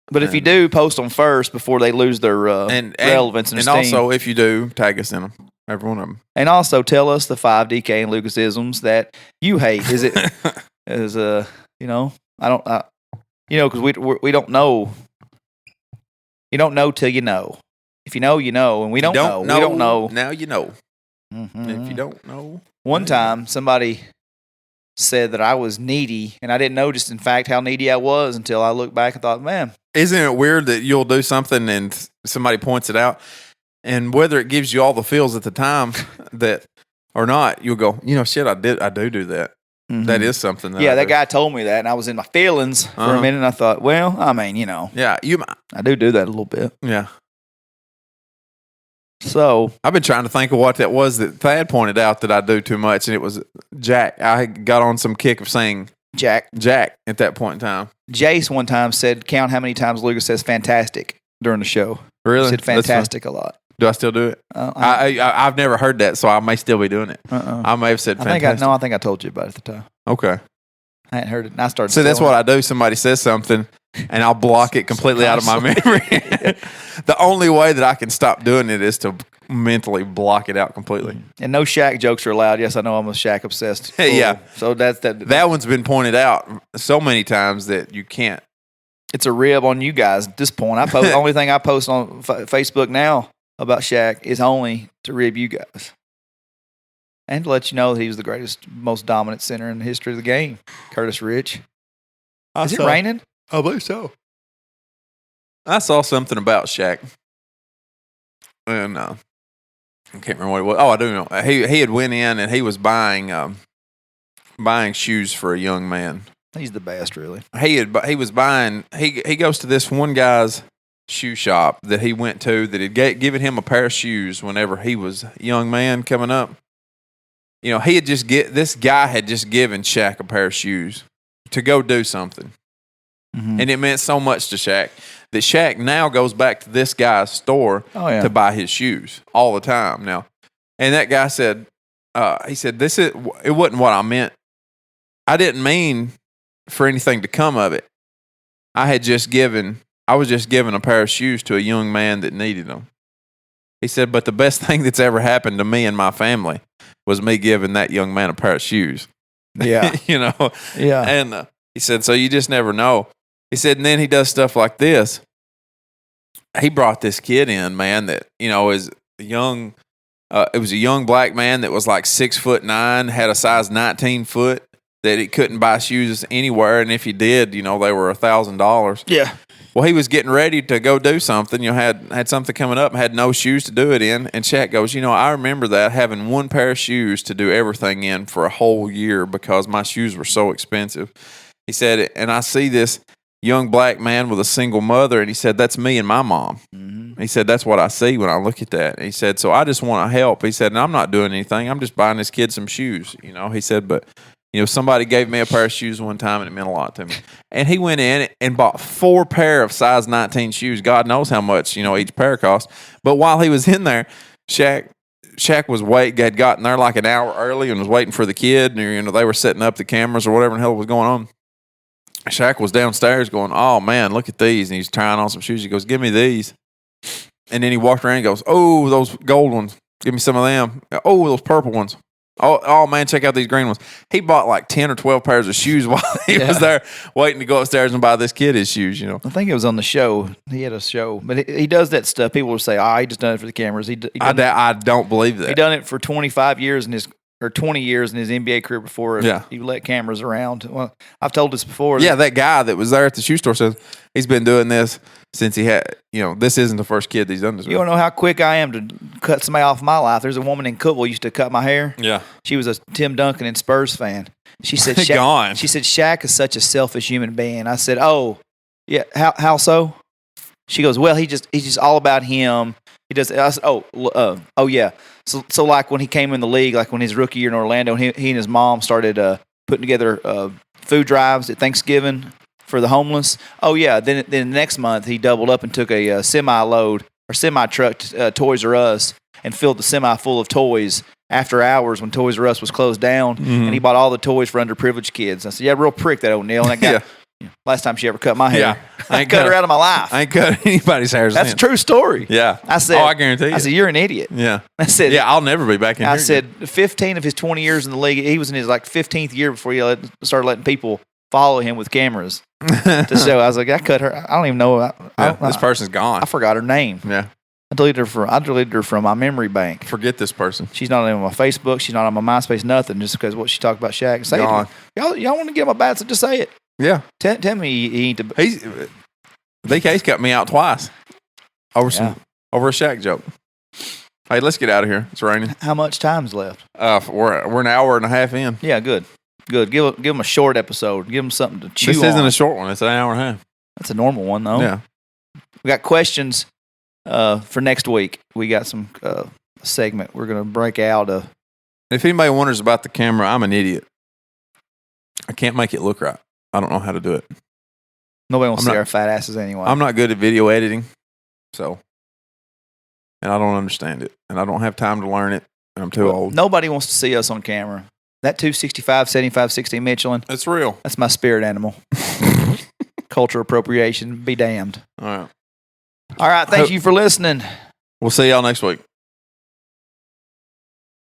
But if you do, post them first before they lose their relevance and esteem. Also, if you do, tag us in them. Every one of them. And also tell us the 5 DK and Lucasisms that you hate. Is it? I don't. Because we don't know. You don't know till you know. If you know, you know, and we don't know. We don't know. Now you know. Mm-hmm. If you don't know. One time, somebody said that I was needy, and I didn't notice, in fact, how needy I was until I looked back and thought, man. Isn't it weird that you'll do something and somebody points it out, and whether it gives you all the feels at the time that or not, you'll go, shit, I do that. Mm-hmm. That is something. That guy told me that, and I was in my feelings for a minute, and I thought, well, I mean, Yeah, I do that a little bit. Yeah. So I've been trying to think of what that was that Thad pointed out that I do too much, and it was Jack. I got on some kick of saying Jack at that point in time. Jace one time said, count how many times Lucas says fantastic during the show. Really? He said fantastic a lot. Do I still do it? I've never heard that, so I may still be doing it. I may have said fantastic. I think I told you about it at the time. Okay. I hadn't heard it, and I started. So that's what I do. Somebody says something, and I'll block it completely out of my memory. The only way that I can stop doing it is to mentally block it out completely. And no Shaq jokes are allowed. Yes, I know I'm a Shaq obsessed. Yeah. So that's that. That one's been pointed out so many times that you can't. It's a rib on you guys at this point. The only thing I post on Facebook now about Shaq is only to rib you guys. And to let you know that he was the greatest, most dominant center in the history of the game. Curtis Rich. Is it raining? I believe so. I saw something about Shaq. And I can't remember what it was. Oh, I do know. He had went in and he was buying shoes for a young man. He's the best, really. He was buying. He goes to this one guy's shoe shop that he went to that had given him a pair of shoes whenever he was a young man coming up. This guy had just given Shaq a pair of shoes to go do something. Mm-hmm. And it meant so much to Shaq that Shaq now goes back to this guy's store to buy his shoes all the time now. And that guy said, it wasn't what I meant. I didn't mean for anything to come of it. I was just giving a pair of shoes to a young man that needed them. He said, but the best thing that's ever happened to me and my family was me giving that young man a pair of shoes. Yeah. Yeah. And he said, so you just never know. He said, and then he does stuff like this. he brought this kid in, man, that, is a young, it was a young black man that was like 6'9", had a size 19 foot, that he couldn't buy shoes anywhere. And if he did, they were $1,000. Yeah. Well, he was getting ready to go do something, had something coming up, had no shoes to do it in. And Shaq goes, I remember that, having one pair of shoes to do everything in for a whole year because my shoes were so expensive. He said, and I see this young black man with a single mother, and he said, that's me and my mom. Mm-hmm. He said, that's what I see when I look at that. And he said, so I just want to help. He said, and I'm not doing anything. I'm just buying this kid some shoes. He said, but somebody gave me a pair of shoes one time, and it meant a lot to me. And he went in and bought 4 pair of size 19 shoes. God knows how much, each pair cost. But while he was in there, Shaq had gotten there like an hour early and was waiting for the kid. And, they were setting up the cameras or whatever the hell was going on. Shaq was downstairs going, oh, man, look at these. And he's trying on some shoes. He goes, give me these. And then he walked around and goes, oh, those gold ones. Give me some of them. Oh, those purple ones. Oh, man, check out these green ones. He bought like 10 or 12 pairs of shoes while he was there waiting to go upstairs and buy this kid his shoes, I think it was on the show. He had a show. But he does that stuff. People will say, he just done it for the cameras. I don't believe that. He done it for 25 years or 20 years in his NBA career before he let cameras around. Well, I've told this before. Yeah, that guy that was there at the shoe store says he's been doing this since he had, this isn't the first kid that he's done this with. You don't know how quick I am to cut somebody off my life. There's a woman in Cookville used to cut my hair. Yeah. She was a Tim Duncan and Spurs fan. She said, She said, Shaq is such a selfish human being. I said, oh, yeah, how so? She goes, well, he's just all about him. He does. I said, oh yeah. So like when he came in the league, like when his rookie year in Orlando, he and his mom started putting together food drives at Thanksgiving for the homeless. Oh yeah. Then next month he doubled up and took a semi truck to Toys R Us and filled the semi full of toys after hours when Toys R Us was closed down, and he bought all the toys for underprivileged kids. I said, yeah, real prick that old Neil. And that guy. Last time she ever cut my hair. Yeah. I cut her out of my life. I ain't cut anybody's hair. That's a true story. Yeah. I said, I guarantee you. I said, you're an idiot. Yeah. I said, yeah, I'll never be back in here. I said, 15 of his 20 years in the league, he was in his 15th year before he started letting people follow him with cameras to show. I was like, I cut her. I don't even know. This person's gone. I forgot her name. Yeah. I deleted her from my memory bank. Forget this person. She's not on my Facebook. She's not on my MySpace. Nothing. Just because what she talked about Shaq. Say it. Y'all want to get my bad? So just say it. Yeah. Tell me he ain't the. BK's cut me out twice over a Shaq joke. Hey, let's get out of here. It's raining. How much time's left? We're an hour and a half in. Yeah, good. Give them a short episode. Give them something to chew on. This isn't a short one. It's an hour and a half. That's a normal one, though. Yeah. We got questions for next week. We got some segment we're going to break out. If anybody wonders about the camera, I'm an idiot. I can't make it look right. I don't know how to do it. Nobody wants to see our fat asses anyway. I'm not good at video editing, and I don't understand it, and I don't have time to learn it, and I'm too old. Nobody wants to see us on camera. That 265, 75, 60 Michelin. That's real. That's my spirit animal. Culture appropriation. Be damned. All right. All right. Thank you for listening. We'll see y'all next week.